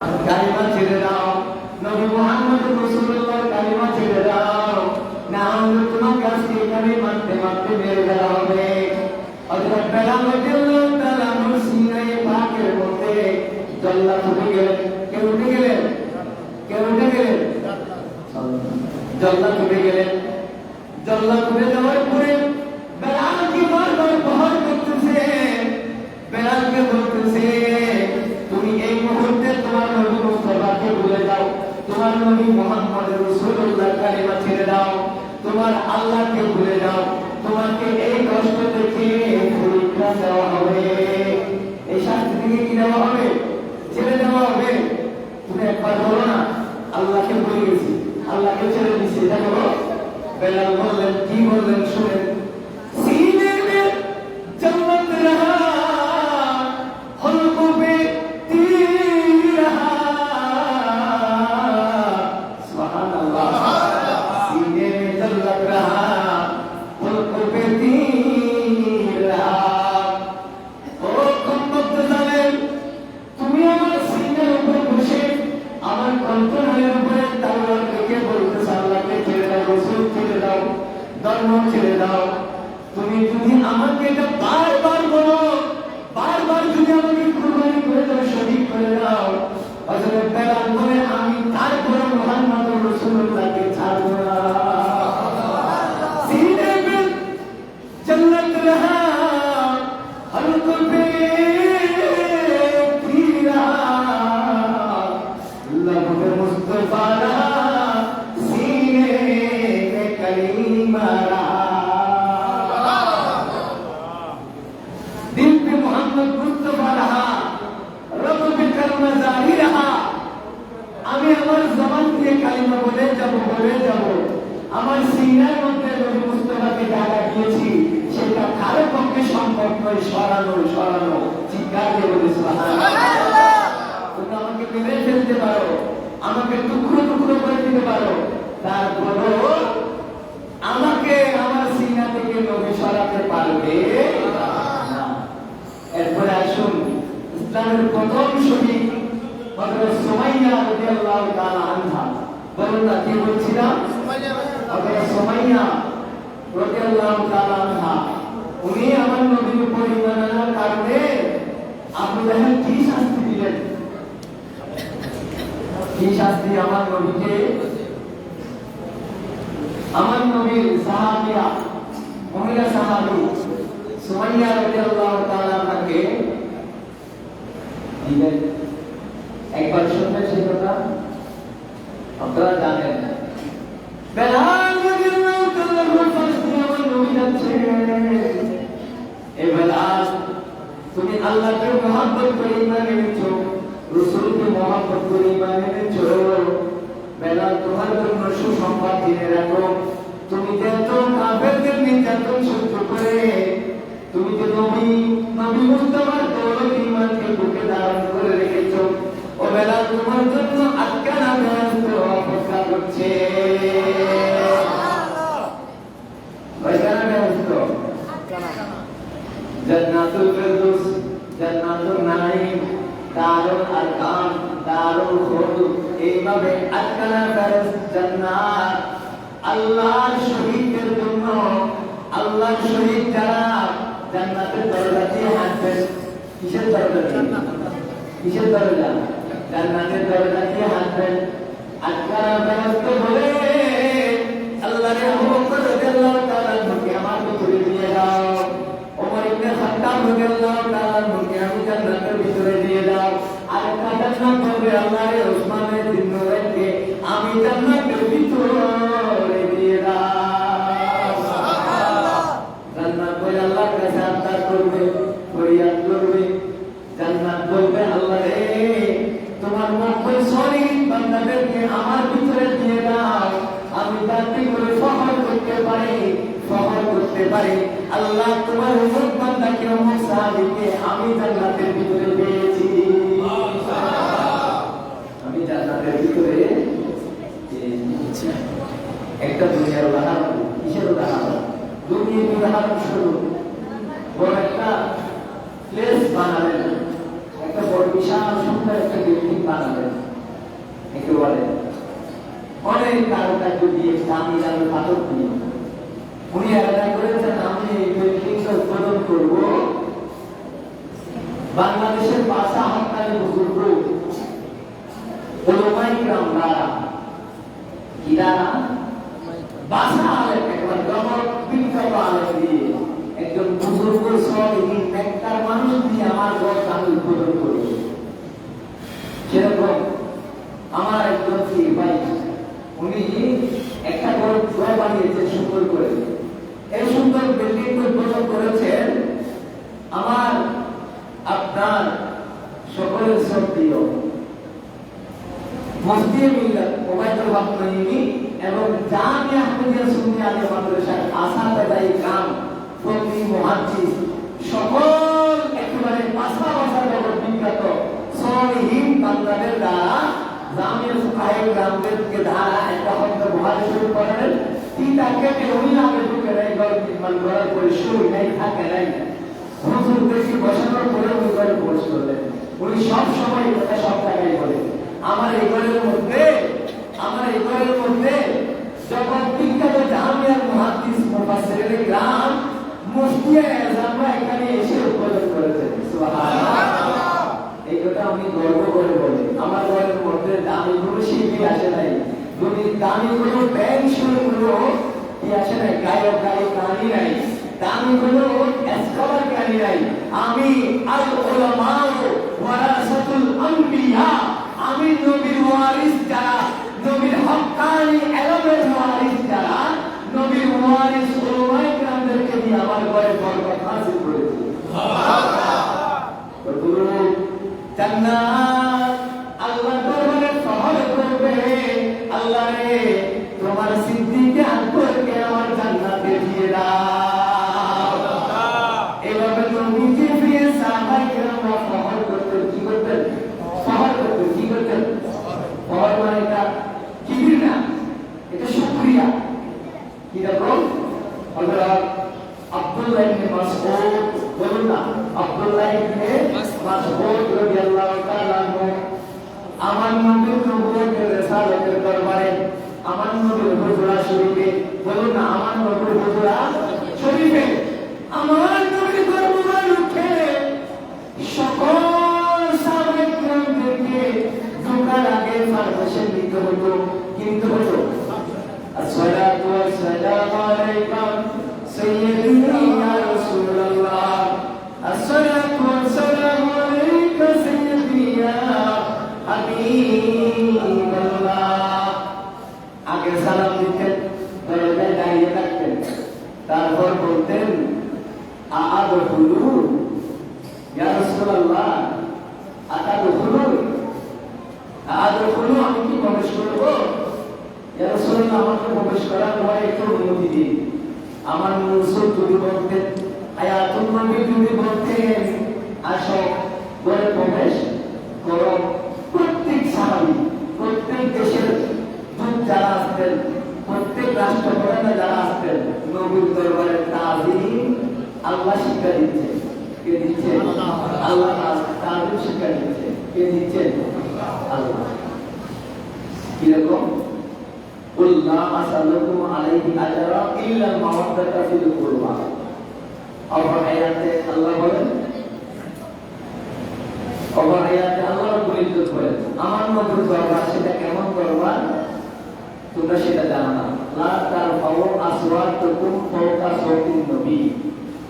কালিমা ছেড়ে দাও, নবী মুহাম্মদ রাসূলুল্লাহর কালিমা ছেড়ে দাও, না হলে তোমাকে আজকে এখানে মারতে মারতে মেরে ফেলা হবে। হযরত বেলাল রাদিয়াল্লাহু তাআলা আনহু সিনায়ে পাকের মধ্যে জল্লাদ উঠে গেলেন। কেউ উঠে গেলেন? কেউ উঠে গেলেন? জল্লাদ উঠে গেলেন। জল্লাদ উঠে যাওয়ার পরে বেলালকে বারবার প্রহার করতেছে, বেলালকে বলতেছে তুমি এই মুহূর্তে তোমার নবী মুস্তাফাকে ভুলে যাও, তোমার নবী মুহাম্মদ রাসূলুল্লাহর কালিমা ছেড়ে দাও, তোমার আল্লাহকে ভুলে যাও, তোমাকে এই কষ্ট থেকে পরীক্ষা দেওয়া হবে, এই শাস্তি থেকে কি দেওয়া হবে? ছেড়ে দেওয়া হবে। তুমি একবার বলো না আল্লাহকে ভুলে গেছি, আল্লাহকে ছেড়ে দিছি, এটা বলো। বেলাল বললেন, কি বললেন শুনেন, सीने में चमक रहा हल्कों पे तीर रहा, सुभान अल्लाह, सीने में चमक रहा हल्कों पे तीर रहा। ओ कम्बख्त जालिम, তুমি আমার সিনার উপর বসে আমার কণ্ঠনালীর উপরে তলোয়ার রেখে বলতেছ আল্লাহকে ছেড়ে দাও, রাসূল ছেড়ে দাও, ধর্ম ছেড়ে দাও। তুমি যদি আমাকে এটা বারবার বলো, বারবার যদি আমাকে কুরবানি করে দাও, শহীদ করে দাও, হযরত বেলাল বলে আমি তারপরে মুহাম্মদ রাসূলুল্লাহকে ছাড়বো না। सीने में जन्नत रहा हल्कों पे तीर रहा, लब्ब मुस्तफा रहा सीने में कलीमा रहा, दिल पे मोहम्मद मुस्तफा रहा, रब पे कलमा जारी रहा। আমি আমার জবান দিয়ে কালিমা বলে যাব, বলে যাব, আমার সিনার মধ্যে নবী মুস্তাফাকে জায়গা দিয়েছি, সেটা কারো পক্ষে সম্ভব নয় সরানো, সরানো। চিৎকার দিয়ে বলে সুবহানাল্লাহ। তুমি আমাকে মেরে ফেলতে পারো, আমাকে টুকরো টুকরো করে দিতে পারো, তারপরও আমাকে আমার সিনা থেকে নবী সরাতে পারবে না। এরপরে আসুন ইসলামের প্রথম শহীদ হযরত সুমাইয়া রাদিয়াল্লাহু তাআলা আনহা। বলুন না কি বলছিলাম? হযরত সুমাইয়া রাদিয়াল্লাহু তাআলা আনহা, উনি আমার নবীর উপর ঈমান আনার কারণে আবু জাহেল কি শাস্তি দিলেন? কি শাস্তি আমার নবীকে? আমার নবীর সাহাবীরা, মহিলা সাহাবী সুমাইয়া রাদিয়াল্লাহু তাআলা আনহাকে দিলেন। একবার শুনবেন সেই কথা, আপনারা জানেন বেলাল রাদিয়াল্লাহু তাআলা ফাঁসি আমার নবী যাচ্ছে, এ বেলাল তুমি আল্লাহকে মহব্বত করে ঈমান এনেছো, রাসূলকে মহব্বত করে ঈমান এনেছো, বেলাল তোমার জন্য সুসংবাদ দিয়ে রাখো, তুমি যেহেতু কাফেরদের নির্যাতন সহ্য করে তুমি যে নবী মুস্তাফার দৌলত ঈমানকে বুকে ধারণ করে রেখেছো, ও বেলাল তোমার জন্য আটকানা বেহেশত অপেক্ষা করছে। কয়খানা বেহেশত? জান্নাতুল ফিরদৌস, জান্নাতুল নাঈম, দারুল আরকাম, দারুল খুলদ, এইভাবে আটকানা বেহেশত জান্নাত আল্লাহর শহীদদের জন্য। আল্লাহর শহীদ যারা জান্নাতের দরজা দিয়ে হাঁটবেন, কিসের দরজা? কিসের দরজা? জান্নাতের দরজা দিয়ে হাঁটবেন। আটকানা বেহেশত বলে আল্লাহর হুকুম রাদিয়াল্লাহু তাআলা আনহুকে আমার ভিতরে দিয়ে দাও, ওমর ইবনে খাত্তাব রাদিয়াল্লাহু তাআলা আনহুকে আমি জান্নাতের ভিতরে দিয়ে দাও। আরেকটা জান্নাত বলবে আল্লাহর ওসমানের জিন্নাতকে আমি জান্নাতের ভিতরে দিয়ে দাও। জান্নাত বলে আল্লাহর কাছে আবদার করবে, ফরিয়াদ করবে। জান্নাত বলবে আল্লাহ রে তোমার মকবুল সলিহ বান্দাদেরকে আমার ভিতরে দিয়ে দাও, আমি তাতে করে ফখর করতে পারি, ফখর করতে পারি। আল্লাহ তোমার উম্মত বান্দাকে, উম্মত সাহাবীকে আমি জান্নাতের ভিতরে পেয়েছি, আমি জান্নাতের ভিতরে পেয়েছি। একটা দুনিয়ার উদাহরণ, কিসের উদাহরণ? দুনিয়ার উদাহরণ স্বরূপ বড় একটা প্লেস বানালেন, একটা বড় বিশাল সুন্দর একটা বিল্ডিং বানাবেন, একেবারে অনেক কারুকার্য দিয়ে দামি দামি পাথর দিয়ে উনি আলাদা করেছেন, আমি এই বিল্ডিংটা উৎপাদন করব বাংলাদেশের ভাষা হকারী বুজুর্গ ওলামায়ে কিরাম দ্বারা, কি দ্বারা? ভাষা আলেম, একবার জগৎ বিখ্যাত আলেম দিয়ে, একজন বুজুর্গ সলিহিন নেককার মানুষ দিয়ে আমার ঘর আমি উদ্বোধন করি। সেরকম আমার একজন ভাই, উনি একটা ঘর বানিয়েছেন সুন্দর করে, এই সুন্দর বিল্ডিং উদ্বোধন করেছেন আমার আপনার সকলের শ্রদ্ধেয় মুফতি মিল্লাত ওবায়দুল হক নঈমি এবং জামিয়া আহমদিয়া সুন্নি আলিয়া মাদ্রাসার আসাদায়ে কাম ফকী মুহাদ্দিস সকল একেবারে পাশাপাশি জগৎ বিখ্যাত সলিহিন বান্দাদের দ্বারা জামিয়া ফুকাহে গ্রামদেরকে দ্বারা একটা হত্যা বুখারী শরীফ পড়েন, তিনটাকে উনি আগে ঢুকে নেয় ঘর নির্মাণ করার পরে শুরু নেই থাকে নাই হুজুর বেশি বসানোর পরে উনি ঘরে প্রবেশ করলেন। উনি সব সময় এটা সব জায়গায় বলে আমার এই ঘরের মধ্যে যখন বিখ্যাত জামিয়া মুহাদ্দিস মুফাসসিরে গ্রাম মুফতি আযম এখানে এসে উদ্বোধন করেছেন। সুবহানাল্লাহ, এই কথা আমি গর্ব করে বলি। আমার ঘরের মধ্যে দামি কোনো শিল্পী আসে নাই, দামি কোনো ব্যাংক শুরু কি আসে নাই, গায়ক গায়ক গানি নাই, দামি কোনো স্কলার গানি নাই। আমি আল উলামা ওয়ারাসাতুল আম্বিয়া, আমি নবীর ওয়ারিস যারা, নবীর হক্কানি এলমের ওয়ারিস যারা, নবীর ওয়ারিস উলামায়ে কেরামদেরকে দিয়ে আমার ঘরে বরকত হাসিল করেছি। সুবহানাল্লাহ, গুরু জান্নাত আল্লাহ দরবারে সওয়াল করবে, আল্লাহ রে তোমার সিদ্দিকে আকবরকে আমার জান্নাতে দিয়ে দাও। এভাবে নবীজি ফিরে সাহাবায়ে কেরামরা সওয়াল করতেন, কি করতেন? সওয়াল করতেন, কি করতেন? সওয়াল মানে এটা কিবির না, এটা শুকরিয়া। কি রকম? হযরত আব্দুল্লাহ ইবনে মাসউদ, বলুন না, আব্দুল্লাহ ইবনে মাসউদ রাদিয়াল্লাহু তাআলা আনহু আমার নবীর নবুয়তের রিসালাতের দরবারে, আমার নবীর হুজরা শরীফে, বলুন না, আমার নবীর হুজরা শরীফে, আমার নবীর দরবারে উঠে সকল সাহাবায়ে কেরামদেরকে ঢোকার আগে পারমিশন নিতে হতো, কিন্তু হতো আসসালাতু ওয়াসসালামু আলাইকা সাইয়্যিদি ইয়া রাসূলুল্লাহ, আসসালাতু ওয়াসসালামু আলাইকা সাইয়্যিদি ইয়া হাবিবাল্লাহ। আগে সালাম দিতেন, দরজায় দাঁড়িয়ে থাকতেন, তারপর বলতেন আ'আদখুলু ইয়া রাসূলুল্লাহ, আ'আদখুলু, আ'আদখুলু, আমি কি প্রবেশ করব? ইয়া রাসূলুল্লাহ, আমাকে প্রবেশ করার পরে একটু অনুমতি দিন। আমার রাসূল যদি বলতেন, হায়াতুন নবী যদি বলতেন আসো ঘরে প্রবেশ করো, প্রত্যেক সাহাবী, প্রত্যেক দেশের দূত যারা আসতেন, প্রত্যেক রাষ্ট্রপ্রধান যারা আসতেন, নবীর দরবারে তাজিম আল্লাহ শিক্ষা দিচ্ছে। কে দিচ্ছে? আল্লাহ। তাজিম শিক্ষা দিচ্ছে কে দিচ্ছে? আল্লাহ। কিরকম? কুল লা আসালুকুম আলাইহি আজরা ইল্লা মাওয়াদ্দাতা ফিল কুরবা। অপর আয়াতে আল্লাহ বলেন, অপর আয়াতে আল্লাহ রাব্বুল ইজ্জত বলেন, আমার নবীর দরবার সেটা কেমন দরবার তোমরা সেটা জানো না। লা তারফাউ আসওয়াতাকুম ফাওকা সাওতিন নবী,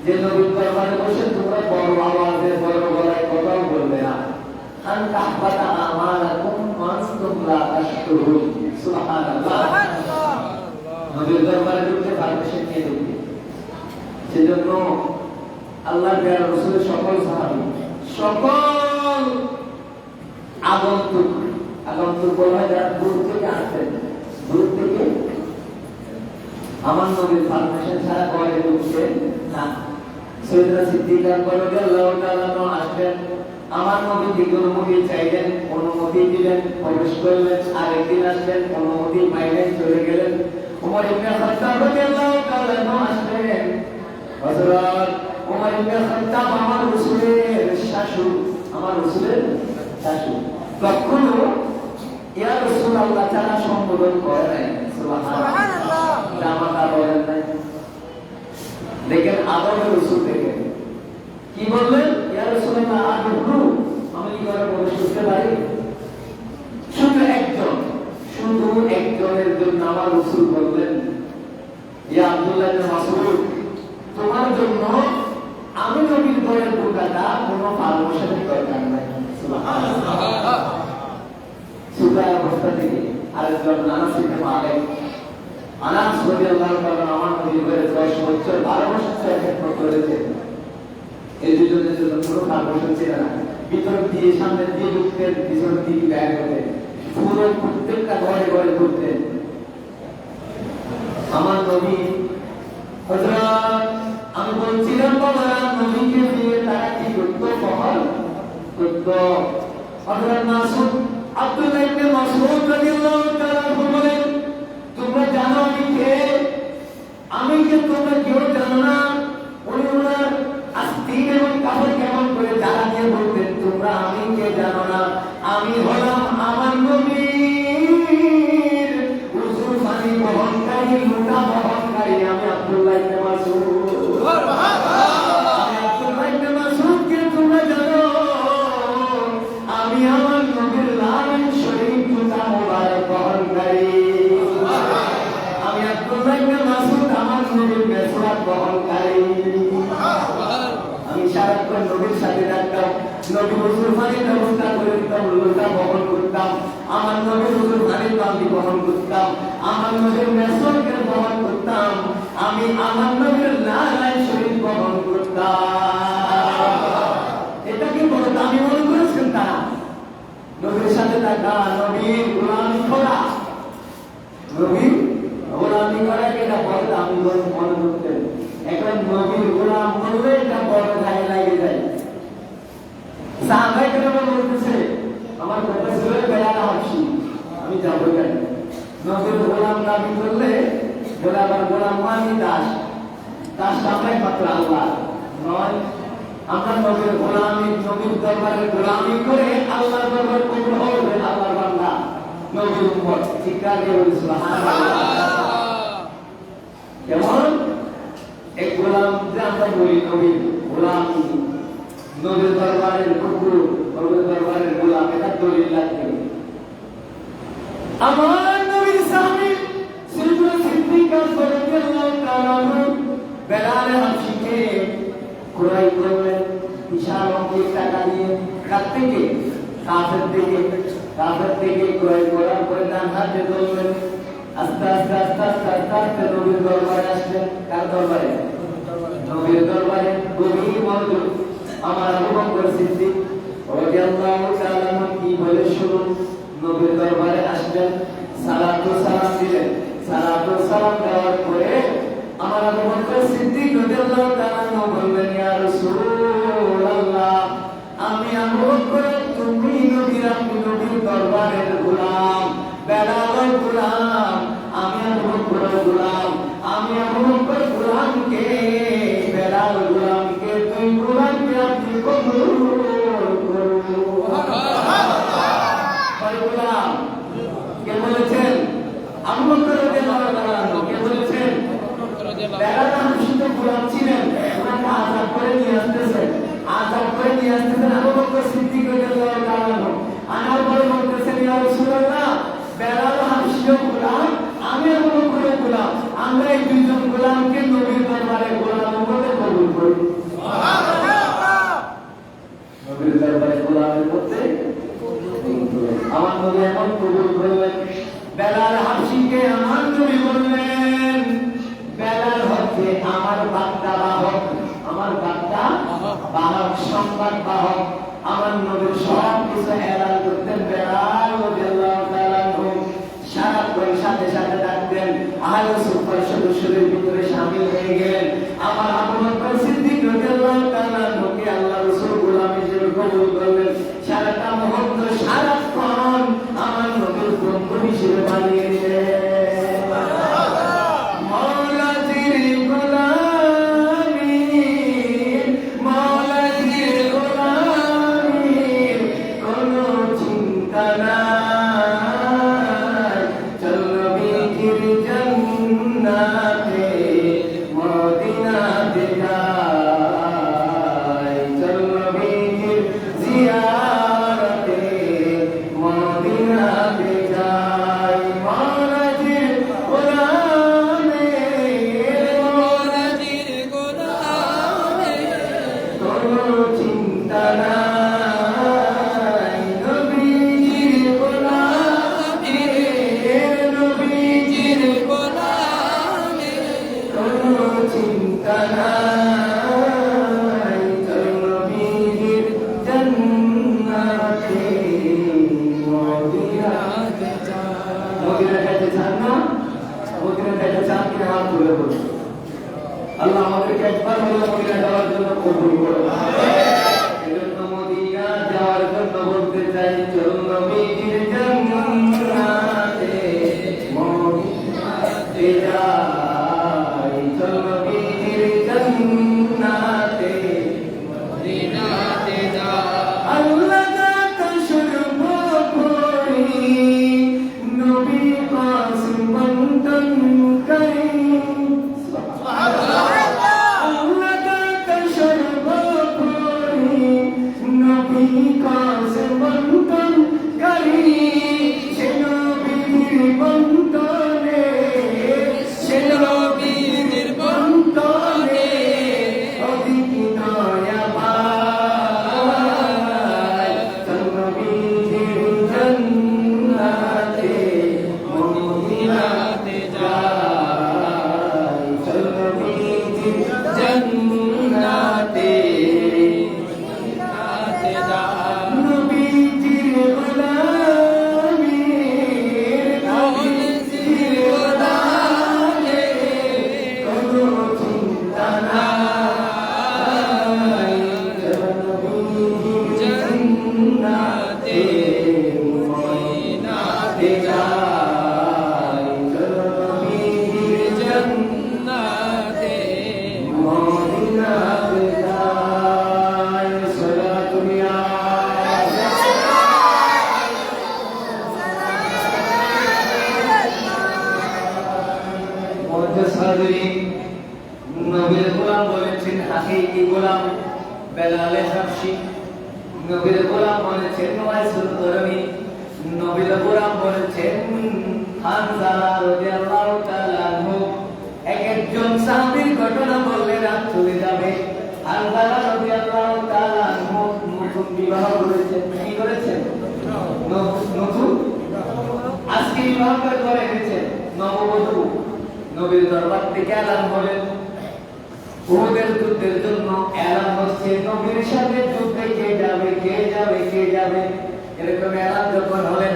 যে নবীর দরবারে বসে তোমরা বড় আওয়াজে বড় গলায় কথাও বলবে না। আন তাহবাতা আমালাকুম ওয়ান্তুম লা তাশকুরুন। সুবহানাল্লাহ, নবীর দরবারে ঢুকতে পারমিশন নিয়ে ঢুকতে। সেজন্য আল্লাহর প্রিয় রাসূলের সকল সাহাবী, সকল আগন্তুক বলা যারা দূর থেকে আসতেন, দূর থেকে আমার নবীর পারমিশন ছাড়া ঘরে ঢুকতেন না। সৈয়দনা সিদ্দিক আকবর রাদিয়াল্লাহু তাআলা আসবেন, আমার নবী দিকে অনুমতি চাইলেন, অনুমতি দিলেন, প্রবেশ করলেন। আরেকদিন আসলেন, অনুমতি পাইলেন, চলে গেলেন। ওমর ইবনে খাত্তাব রাদিয়াল্লাহু তাআলা আসলেন, হযরত ওমর ইবনে খাত্তাব আমার রাসূলের শাশুড়, আমার রাসূলের শাশু কখনো ইয়া রাসূলুল্লাহ ছাড়া সম্বোধন করে নাই। সুবহানাল্লাহ। জামাতা বলেন নাই। দেখেন আদরের রাসূল দেখেন কি বললেন, ইয়া রাসূলুল্লাহ আদরু, আমি কি করে বলে শুনতে পারি? শুধু একজনের জন্য আমার রাসূল বললেন, ইয়া আব্দুল্লাহ ইবনে মাসউদ, তোমার জন্য আমি নবীর ঘরের ঢোকাটা কোনো পারমিশনের দরকার নাই। সুবহানাল্লাহ। সুগার অবস্থা থেকে আরেকজন আনাস ইবনে মালিক, আনাস রাদিয়াল্লাহু তাআলা আমার নবীর ঘরে 10 বছর 12 বছর খেদমত করেছেন। এই দুজনের জন্য কোনো পারমিশন ছিল না। ভিতর দিয়ে সামনে দিয়ে ঢুকতেন, পিছন দিয়ে বের হতেন, পুরো প্রত্যেকটা ঘরে ঘরে ঘুরতেন। আমার নবী হযরত, আমি বলছিলাম বাবা, নবীকে দিয়ে তারা কি করতো? ফহল করতো। হযরত মাসউদ, আব্দুল্লাহ ইবনে মাসউদ রাদিয়াল্লাহু তাআলা বলেন, তোমরা জানো আমি কে? আমি কে তোমরা কেউ জানো না? উনি ওনার আস্তিন এবং কাপড় কেমন করে যারা দিয়ে বলতেন, তোমরা আমি কে জানো না? আমি হলাম আমার নবীর উযুর পানি বহনকারী, লোটা বহনকারী, আমি আব্দুল্লাহ ইবনে মাসউদ। আমি আব্দুল্লাহ ইবনে মাসউদ কে তোমরা জানো? আমি আমার নবীর লাল শরীফ জুতা মোবারক বহনকারী। আমি আব্দুল্লাহ ইবনে মাসউদ আমার নবীর মেসওয়াক বহনকারী। আমি সারাক্ষণ নবীর সাথে থাকতাম, নবীর উযুর পানির ব্যবস্থা করে দিতাম, লোটা বহন করতাম, আমার নবীর উযুর পানির বালতি বহন করতাম, আমার নবীর মেসওয়াকের বহন করতাম, আমি আমার নবীর লাল শরীফ বহন করতাম। এটা কি বড় দামি মনে করেছেন তারা? নবীর সাথে থাকা, নবীর গোলামি করা, নবীর গোলামি করা এটা বড় দামি মনে করতেন। এখন নবীর গোলাম বললে এটা বড় গায়ে লাগে যায়। সাহাবায়ে কেরাম বলতেছে, আমার কথা ছিল বেয়ানা হাবশি, আমি যাবো কেন? নবীর গোলাম দাবি করলে বলে আবার গোলাম মানি দাস, দাস আমরা মাত্র আল্লাহ নয়। আমরা নবীর গোলামি, নবীর দরবারে গোলামি করে আল্লাহর দরবার কবুল হবে, আল্লাহর বান্দা নবীর উম্মত। চিৎকার দিয়ে বলি সুবহানাল্লাহ। যেমন এক গোলাম যে আমরা বলি নবীর গোলামি, নবীর দরবারের কুকুর, নবীর দরবারের গোলাম, এটা দলিল লাগবে। আমার নবীর সাহাবী সিদ্দিক সিদ্দিক রাদিয়াল্লাহু তাআলা বেলাল হাবশিকে ক্রয় করলেন বিশাল অঙ্কের টাকা দিয়ে। কার থেকে? কাফের থেকে ক্রয় করার পরে ডান হাতে ধরলেন। আস্তে আস্তে আস্তে আস্তে আস্তে আস্তে নবীর দরবারে আসলেন। কার দরবারে? নবীর দরবারে। গভীর মনোযোগ। আমার আবু বকর সিদ্দিক রাদিয়াল্লাহু তাআলা কি বলে শুনুন। নবীর দরবারে আসলেন, সালাতু সালাম দিলেন। সালাতু সালাম দেওয়ার পরে আমার আবু বকর সিদ্দিক রাদিয়াল্লাহু তাআলা বললেন, ইয়া রাসূলুল্লাহ, আমি আবু বকর, তুমি নবীর, আপনি নবীর দরবারের গোলাম, বেলালের গোলাম, আমি আবু বকর গোলাম, আমি আবু বকর গোলামকে, বেলাল গোলামকে, দুই গোলামকে আপনি কবুল করুন। গোলাম কে বলেছেন? আবু বকর রাদিয়াল্লাহু তাআলা। কে বলেছেন? বেলাল হাবশিতে গোলাম ছিলেন, ওনাকে আযাব করে নিয়ে আসতেছেন, আবু বকর সিদ্দিক রাদিয়াল্লাহু তাআলা আনার পরে বলতেছেন, ইয়া রাসূলুল্লাহ, বেলাল হাবশিতে গোলাম, আমি আবু বকর গোলাম, আমরা এই দুইজন গোলামকে নবীর দরবারে গোলাম বলে কবুল করি। সুবহানাল্লাহ। নবীর দরবারে গোলামের মধ্যে আমার নবী এমন কবুল করলেন। বেলাল হাবশিকে আমার নবী বললেন, বেলাল হচ্ছে আমার বার্তা বাহক, আমার বার্তা বাহক, সংবাদ বাহক। আমার নবীর সব কিছু এলান করতেন বেলাল রাদিয়াল্লাহু তাআলা সারাক্ষণ সাথে সাথে ডাকতেন। আহলে সুফার সদস্যদের ভিতরে শামিল হয়ে গেলেন। আমার আবু বকর সিদ্দিক রাদিয়াল্লাহু তাআলা নবী আল্লাহ রাসূল গোলাম হিসেবে কবুল করলেন। সারাটা মুহূর্ত সারাক্ষণ আমার নবীর বন্ধু হিসেবে বানিয়ে নিলেন। কোনো মদিনা যেতে চান না? মদিনা যেতে চান কিনা হাত তুলে বলুন। আল্লাহ আমাদেরকে একবার হলো মদিনা যাওয়ার জন্য কবুল করুন। এজন্য মদিনা যাওয়ার জন্য বলতে চাই, চল নবীর জান্নাতে মদিনাতে যাই, চল নবীর জান্নাতে মদিনাতে যাই। আল্লাহ দাতা সর্বোপরি নবী কাসিম বন্ধন করে। নবীর গোলাম বলেছেন হাকিকি গোলাম বেলালে হাবশি, নবীর গোলাম বলেছেন ওয়াইসুল করনি, নবীর গোলাম বলেছেন হানজালা রাদিয়াল্লাহু তাআলা আনহু। এক একজন সাহাবীর ঘটনা বললে রাত চলে যাবে। হানজালা রাদিয়াল্লাহু তাআলা আনহু নতুন বিবাহ করেছেন। কি করেছেন? নতুন আজকে বিবাহ করে এনেছেন নববধূ। নবীর দরবার থেকে এলান হলেন, উহুদের যুদ্ধের জন্য এলান হচ্ছে, নবীর সাথে যুদ্ধে কে যাবে কে যাবে কে যাবে, এরকম এলান যখন হলেন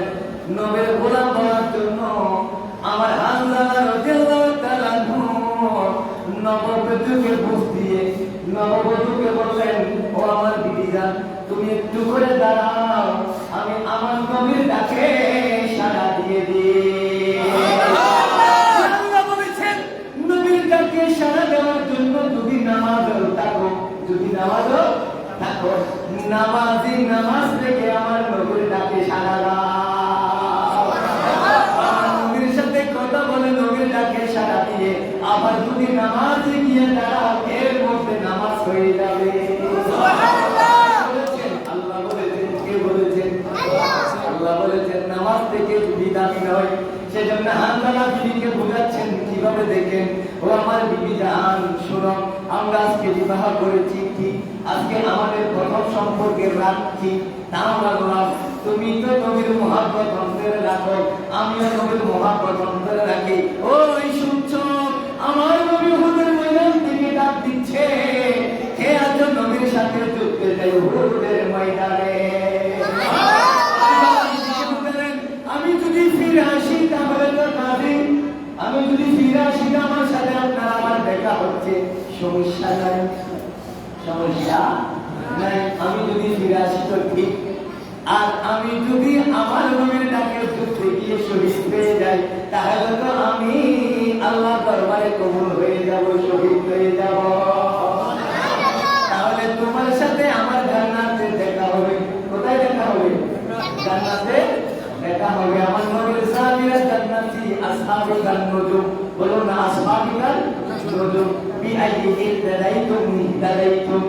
নবীর গোলাম হওয়ার জন্য আমার হানজালা রাদিয়াল্লাহু তাআলা নববধূকে বুঝ দিয়ে নববধূকে বললেন, ও আমার বিবিজান, তুমি একটু করে দাঁড়াও, আমি আমার নবীর ডাকে সাড়া দিয়ে দিই। সারা দেওয়ার জন্য যদি নামাজও থাকো, যদি নামাজও থাকো, নামাজি নামাজ থেকে আমার নবীর ডাকে সারা দাও। নবীর সাথে কথা বলে নবীর ডাকে সারা দিয়ে আবার যদি নামাজে গিয়ে দাঁড়াও, এর মধ্যে নামাজ হয়ে যাবে। আল্লাহ বলেছেন, কে বলেছেন? আল্লাহ বলেছেন নামাজ থেকে যদি দাবি নয়। সেজন্য হানজালা বিবিকে বুঝাচ্ছেন কিভাবে, দেখেন ও আমার বিবি জান, শোনো, আমরা আজকে বিবাহ করেছি ঠিক, আজকে আমাদের প্রথম সম্পর্কের রাত ঠিক, তাও লাগলাম তুমি তো নবীর মহব্বত অন্তরে রাখো, আমিও নবীর মহব্বত অন্তরে রাখি। ওই শুনছো, আমার নবী উহুদের ময়দান থেকে ডাক দিচ্ছে, কে আছো নবীর সাথে যুদ্ধে যাই উহুদের ময়দানে। আমি যদি ফিরে আসি তাহলে তো কাঁদি, আমি যদি ফিরে আসি আমার সাথে আপনার আমার দেখা হচ্ছে, সমস্যা নাই, সমস্যা নাই। আমি যদি ফিরে আসি তো ঠিক, আর আমি যদি আমার নবীর ডাকে যুদ্ধে গিয়ে শহীদ হয়ে যাই, তাহলে তো আমি আল্লাহ দরবারে কবুল হয়ে যাব, শহীদ হয়ে যাব। তাহলে তোমার সাথে আমার জান্নাতে দেখা হবে। কোথায় দেখা হবে? জান্নাতে দেখা হবে। আমার নবীর সাহাবীরা জান্নাতি, আসহাবুল নুজুম, বলো না আসহাবুল নুজুম, বিআইহি তাদাইতুম তাদাইতুম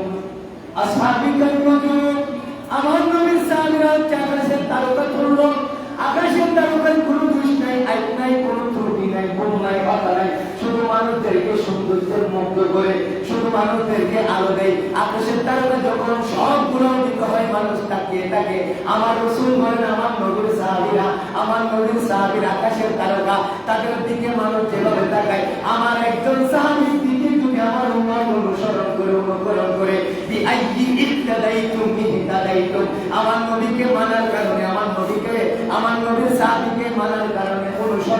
আসহাবুল নুজুম। আমার নবীর সাহাবীরা আকাশের তারকা তুল্য, আকাশের তারকার কোনো দোষ নাই, আইব নাই, কোনো ত্রুটি নাই, কোনো নাই, কথা নাই, শুধু মানুষদেরকে সৌন্দর্যের মুগ্ধ করে, শুধু মানুষদেরকে আলো দেয়। আকাশের তারকা যখন সবগুলো উদিত হয়, মানুষ তাকিয়ে থাকে। আমার রাসূল বলেন, আমার নবীর সাহাবীরা, আমার নবীর সাহাবীর আকাশের তারকা, তাদের দিকে মানুষ যেভাবে তাকায়, আমার একজন সাহাবীর দিকে যদি আমার উম্মত অনুসরণ করে, অনুকরণ করে, বিআইহি ইত্তাদাইতুম ইত্তাদাইতুম, আমার নবীকে মানার কারণে, আমার নবীকে, আমার নবীর সাহাবীকে মানার কারণে, অনুসরণ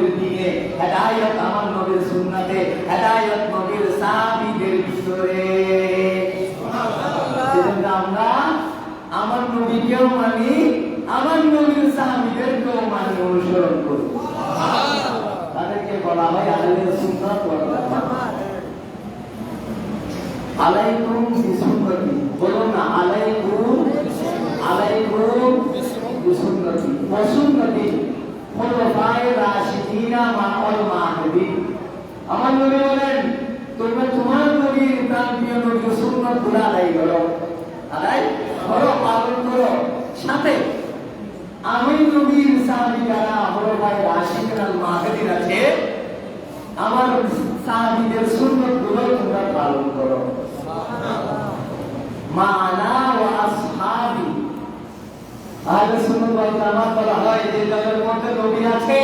নবীর দ্বীনে, হেদায়েত আমার নবীর সুন্নাতে, হেদায়েত নবীর সাহাবীদের ভিতরে। সুবহানাল্লাহ। আমরা আমার নবীকেও মানি, আমার নবীর সাহাবীদেরকেও মানি, অনুসরণ করি। তাদেরকে বলা হয় আহলে সুন্নাত ওয়াল জামাত। আলাইকুম বিসুন্নতি, বলুন না আলাইকুম, আলাইকুম বিসুন্নতি ওয়া সুন্নতি খুলাফায়ে রাশিদিনা মা'আল মাহদিন। আমার নবী বলেন, তোমরা তোমার নবীর প্রাণপ্রিয় নবীর সুন্নাতগুলো আদায় করো, আদায় করো, পালন করো। সাথে আমি নবীর সাহাবী যারা খুলাফায়ে রাশিদিন আল মাহদিন আছে, আমার সাহাবীদের সুন্নাতগুলো তোমরা পালন করো। মা'আনা ওয়া আসহাবি, আহলে সুন্নাত ওয়াল জামাত বলা হয় যে দলের মধ্যে নবী আছে,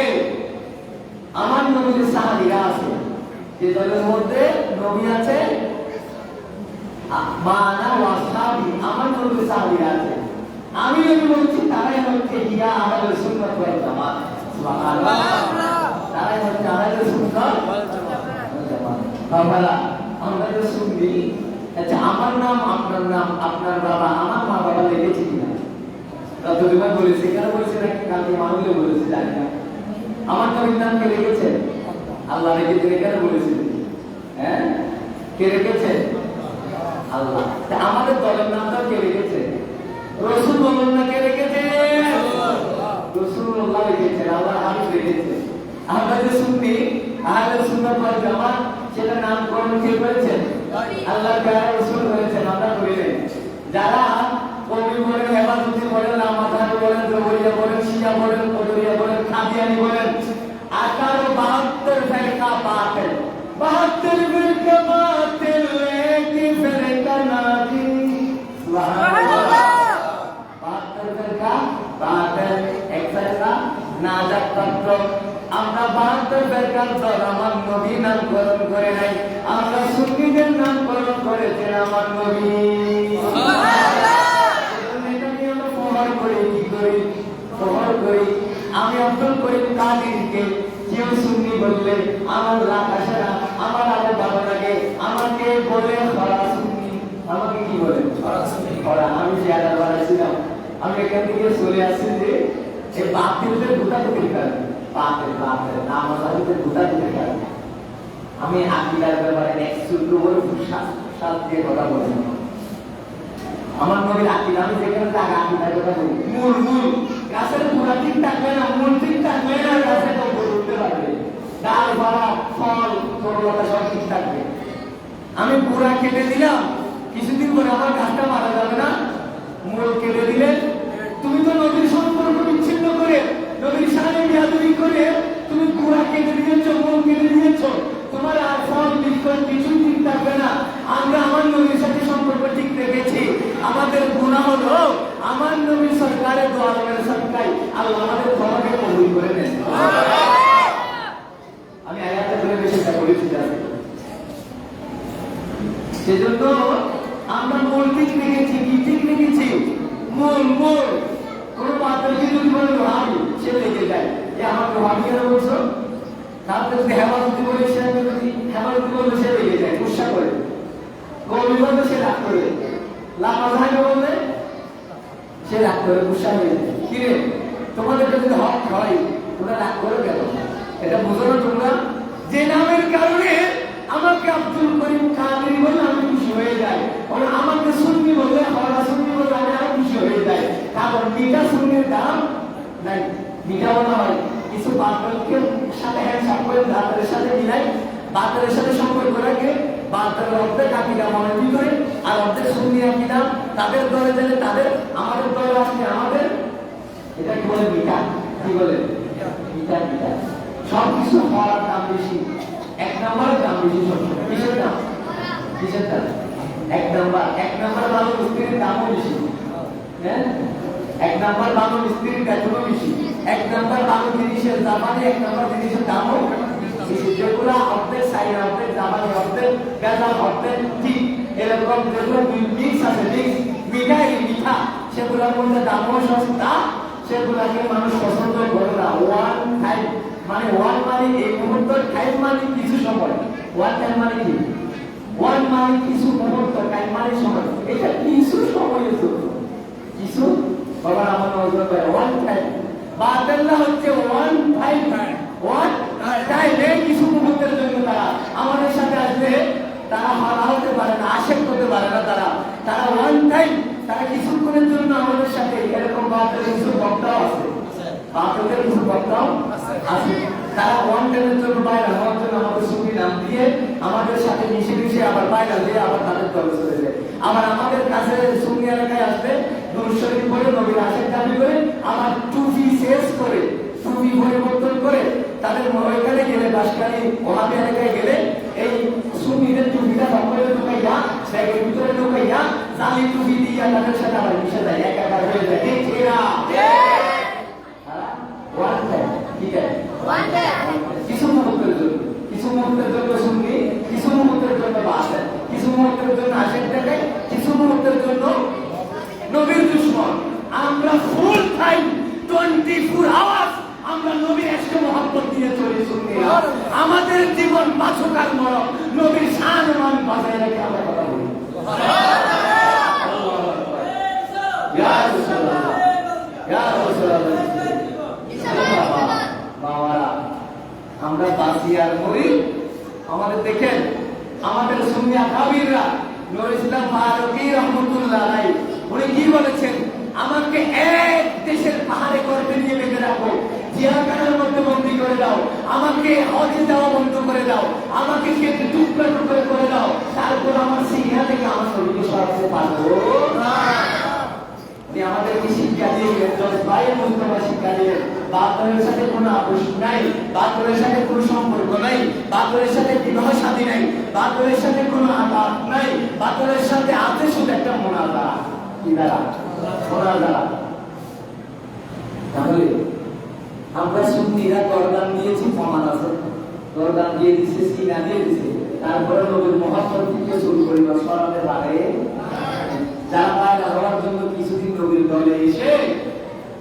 আমার নবীর সাহাবীরা আছে। যে দলের মধ্যে নবী আছে, মা'আনা ওয়া আসহাবি, আমার নবীর সাহাবীরা আছে। আমি নবী বলছি তারাই হচ্ছে ইয়া আহলে সুন্নাত ওয়াল জামাত। সুবহানাল্লাহ। তারাই হচ্ছে আহলে সুন্নাত ওয়াল জামাত। বাবারা, আমরা তো শুনি, আচ্ছা আমার নাম, আপনার নাম, আপনার বাবা, আমার মা বাবা লিখেছে কিনা? ততদিন বলেছে, কেন বলেছে নাকি কালকে মানুষে বলেছে জানি না। আমার নবীর নাম কে রেখেছে? আল্লাহ রেখেছে। কেন বলেছে? হ্যাঁ, কে রেখেছে? আল্লাহ। আমাদের দলের নামটা কে রেখেছে? রাসূল বলুন না, কে রেখেছে? রাসূলুল্লাহ রেখেছে, আল্লাহ হাবিব রেখেছে। আমরা যে শুনি আহলে সুন্নাত ওয়াল জামাত, সেটা নামকরণ কে করেছেন? আল্লাহ প্যারা রাসূল করেছেন, আমরা করি নাই। যারা কবি বলেন, হেফাজতি বলেন, নামাজানি বলেন, জবরিয়া বলেন, শিয়া বলেন, কদরিয়া বলেন, কাদিয়ানি বলেন, 18-72 ফিরকা বাতিল, 72 ফিরকা বাতিল, এক ফিরকা নাজি। সুবহানাল্লাহ। 72 ফিরকা বাতিল, এক ফিরকা নাজাত প্রাপ্ত। আমরা 72 ফিরকার দল, আমার নবী নামকরণ করে নাই, আমরা সুন্নিদের নামকরণ করেছেন আমার নবী। আমি অর্জন করি কাদিরকে, কেউ সুন্নি বললে আমার লাগাছেরা, আমার আগে ভালো লাগে, আমাকে বলে খরা সুন্নি, আমাকে কি বলে খরা। আমি যে আদার বাড়াইছিলাম, আমি এখান থেকে চলে আসছি যে এই বাতিলদের ভূতাকুতির কারণে, বাতিল বাতিল নামাজাদের ভূতাকুতির কারণে আমি আকিদার ব্যাপারে একটু বলে সাত দিয়ে কথা বলি। আমার নবীর আকিদা, আমি যেখানে তাকে আকিদার কথা বলি, মূল গাছের পুরা ঠিক থাকবে না, মূল ঠিক থাকবে না, গাছে তো উঠতে পারবে, ডাল পাড়া ফল তরুলতা সব ঠিক থাকবে। আমি পুরা কেটে দিলাম, কিছুদিন পরে আমার গাছটা মারা যাবে না? মূল কেটে দিলে তুমি তো নবীর সম্পর্ক বিচ্ছিন্ন করে, নবীর সাথে বিয়াদবি করে তুমি পুরা কেটে দিয়েছো, মূল কেটে দিয়েছো, তোমার আর ফল বিস্কুট কিছুই ঠিক থাকবে না। আমরা আমার নবীর সাথে সম্পর্ক ঠিক রেখেছি, আমাদের গুনাহ হলো আমার নবীর সরকারের দোয়ারের সরকার আল্লাহ আমাদের ক্ষমাকে কবুল করে নেন। আমি আয়াতে বলে বেশিটা বলেছি জানি। সেজন্য আমরা মূল ঠিক রেখেছি, কি ঠিক রেখেছি? মূল কোন পাত্রকে যদি বলে লোহাবি, সে লেগে যায়, যে আমার লোহাবি কেন বলছো? তারপরে যদি হেমালতি বলে, সে যদি হেমালতি বললে সে লেগে যায়, গুসা করে, কবি বললে সে রাগ করে, লামাজানি বললে সে রাগ করে, গুসা হয়ে যায়। কিরে, তোমাদেরকে যদি হক হয়, তোমরা রাগ করো কেন? এটা বুঝো না তোমরা? যে নামের কারণে আমাকে আব্দুল করিম কাদেরী বলে আমি খুশি হয়ে যাই, আমাকে সুন্নি বলে, হরা সুন্নি বলে আমি আরো খুশি হয়ে যাই। কারণ মিঠা সুন্নির দাম নাই, মিঠা বলা হয় কিছু বাতিলকে সাথে হ্যান্ডশাক করে বাতিলের সাথে মিলাই, বাতিলের সাথে সম্পর্ক রাখে, বাতিলের অর্ধেক আকিদা মনের ভিতরে আর অর্ধেক সুন্নি আকিদা, তাদের দলে গেলে তাদের, আমাদের দলে আসলে আমাদের, এটা কি বলে? মিঠা। কি বলে? মিঠা। সবকিছু হওয়ার দাম বেশি, এক নম্বরের দাম বেশি। কিসের দাম? কিসের দাম? এক নম্বর ভালো মিস্ত্রির দামও বেশি। হ্যাঁ, এক নম্বর ভালো মিস্ত্রির বেতনও বেশি, এক নম্বর ভালো জিনিসের জামানে এক নম্বর জিনিসের দামও বেশি। যেগুলো অর্ধেক সাইড, অর্ধেক জামানে, অর্ধেক বেজাল, অর্ধেক ঠিক, এরকম যেগুলো মিক্স আছে, মিঠা, সেগুলোর মধ্যে দামও সস্তা, সেগুলাকে মানুষ পছন্দ করে না। 1 টাইম মানে ওয়ান মানে এই মুহূর্ত, টাইম মানে কিছু সময়। ওয়ান টাইম মানে কি? ওয়ান মানে কিছু মুহূর্ত, টাইম মানে সময়। এটা কিছু সময়, কিছু বাবা আমার নজর করে ওয়ান টাইম। বাতিল্লাহ হচ্ছে ওয়ান টাইম, ওয়ান টাইম। এই কিছু মুহূর্তের জন্য তারা আমাদের সাথে আসবে, তারা হারা হতে পারে না, আশেক করতে পারে না। তারা ওয়ান টাইম, তারা কিছুক্ষণের জন্য আমাদের সাথে। এরকম বাতিলের কিছু বক্তাও আছে, বাতিলের কিছু বক্তাও আছে। তারা ওয়ান টাইমের জন্য বাইরে হওয়ার জন্য আমাদের সুখী নাম দিয়ে আমাদের সাথে মিশে আবার বাইরে দিয়ে আবার তাদের দলে চলে যায়। আবার আমাদের কাছে সুন্নি এলাকায় আসবে, নূর শরীফ পড়ে নবীর আশেক দাবি করে, আবার টুপি শেষ করে, টুপি পরিবর্তন করে তাদের ওইখানে গেলে, বাসকালী ওহাবি এলাকায় গেলে এই সুন্নিদের টুপিটা সকলে ঢুকাইয়া, ব্যাগের ভিতরে ঢুকাইয়া, জালি টুপি দিয়া তাদের সাথে আবার মিশে যায়, একাকার হয়ে যায়। ঠিক এরা ওয়ান টাইম, ঠিক আছে, কিছু মুহূর্তের জন্য, কিছু মুহূর্তের জন্য সুন্নি, কিছু মুহূর্তের জন্য বাসেন, কিছু মুহূর্তের জন্য আশেক দেখায়, কিছু মুহূর্তের জন্য নবীর দুশমন। আমরা ফুল টাইম 24 আওয়ার্স আমরা নবীর ইশকে মহব্বত দিয়ে চলি সুন্নিরা। আমাদের জীবন বাঁচকার মরণ, নবীর শান মান বাঁচায় রেখে আমরা কথা বলি। ইয়া রাসূলুল্লাহ, ইয়া রাসূলুল্লাহ। বাবারা, আমরা বাঁচি আর মরি। আমাদের দেখেন, আমাদের সুন্নি আকাবিররা, নূর ইসলাম ফারুকী রহমাতুল্লাহ আলাইহি, উনি কি বলেছেন? আমাকে এক দেশের পাহাড়ে করতে নিয়ে বেঁধে রাখো, জিয়াখানার মধ্যে বন্দী করে দাও, আমাকে হজে যাওয়া বন্ধ করে দাও, আমাকে কেটে টুকরা টুকরা করে দাও, তারপর আমার সিংহা থেকে আমার শরীরকে সরাতে পারবো না। আমাদেরকে শিক্ষা দিয়ে গেলেন, জজবায়ে মুস্তাফা শিক্ষা দিলেন। বাতলের সাথে কোনো আপোষ নাই, বাতলের সাথে কোনো সম্পর্ক নাই, বাতলের সাথে বিবাহ শাদী নাই, বাতলের সাথে কোনো আঘাত নাই, বাতলের সাথে আছে শুধু একটা মুনাজারা। কি দ্বারা? মুনাজারা। তাহলে আমরা সুন্নিরা দরদান দিয়েছি, প্রমাণ আছে, দরদান দিয়ে দিছে, সিনা দিয়ে দিছে, তারপরে নবীর মহব্বত থেকে শুরু করিব সরাতে পারে। যারা বাইরে হওয়ার জন্য কিছুদিন নবীর দলে এসে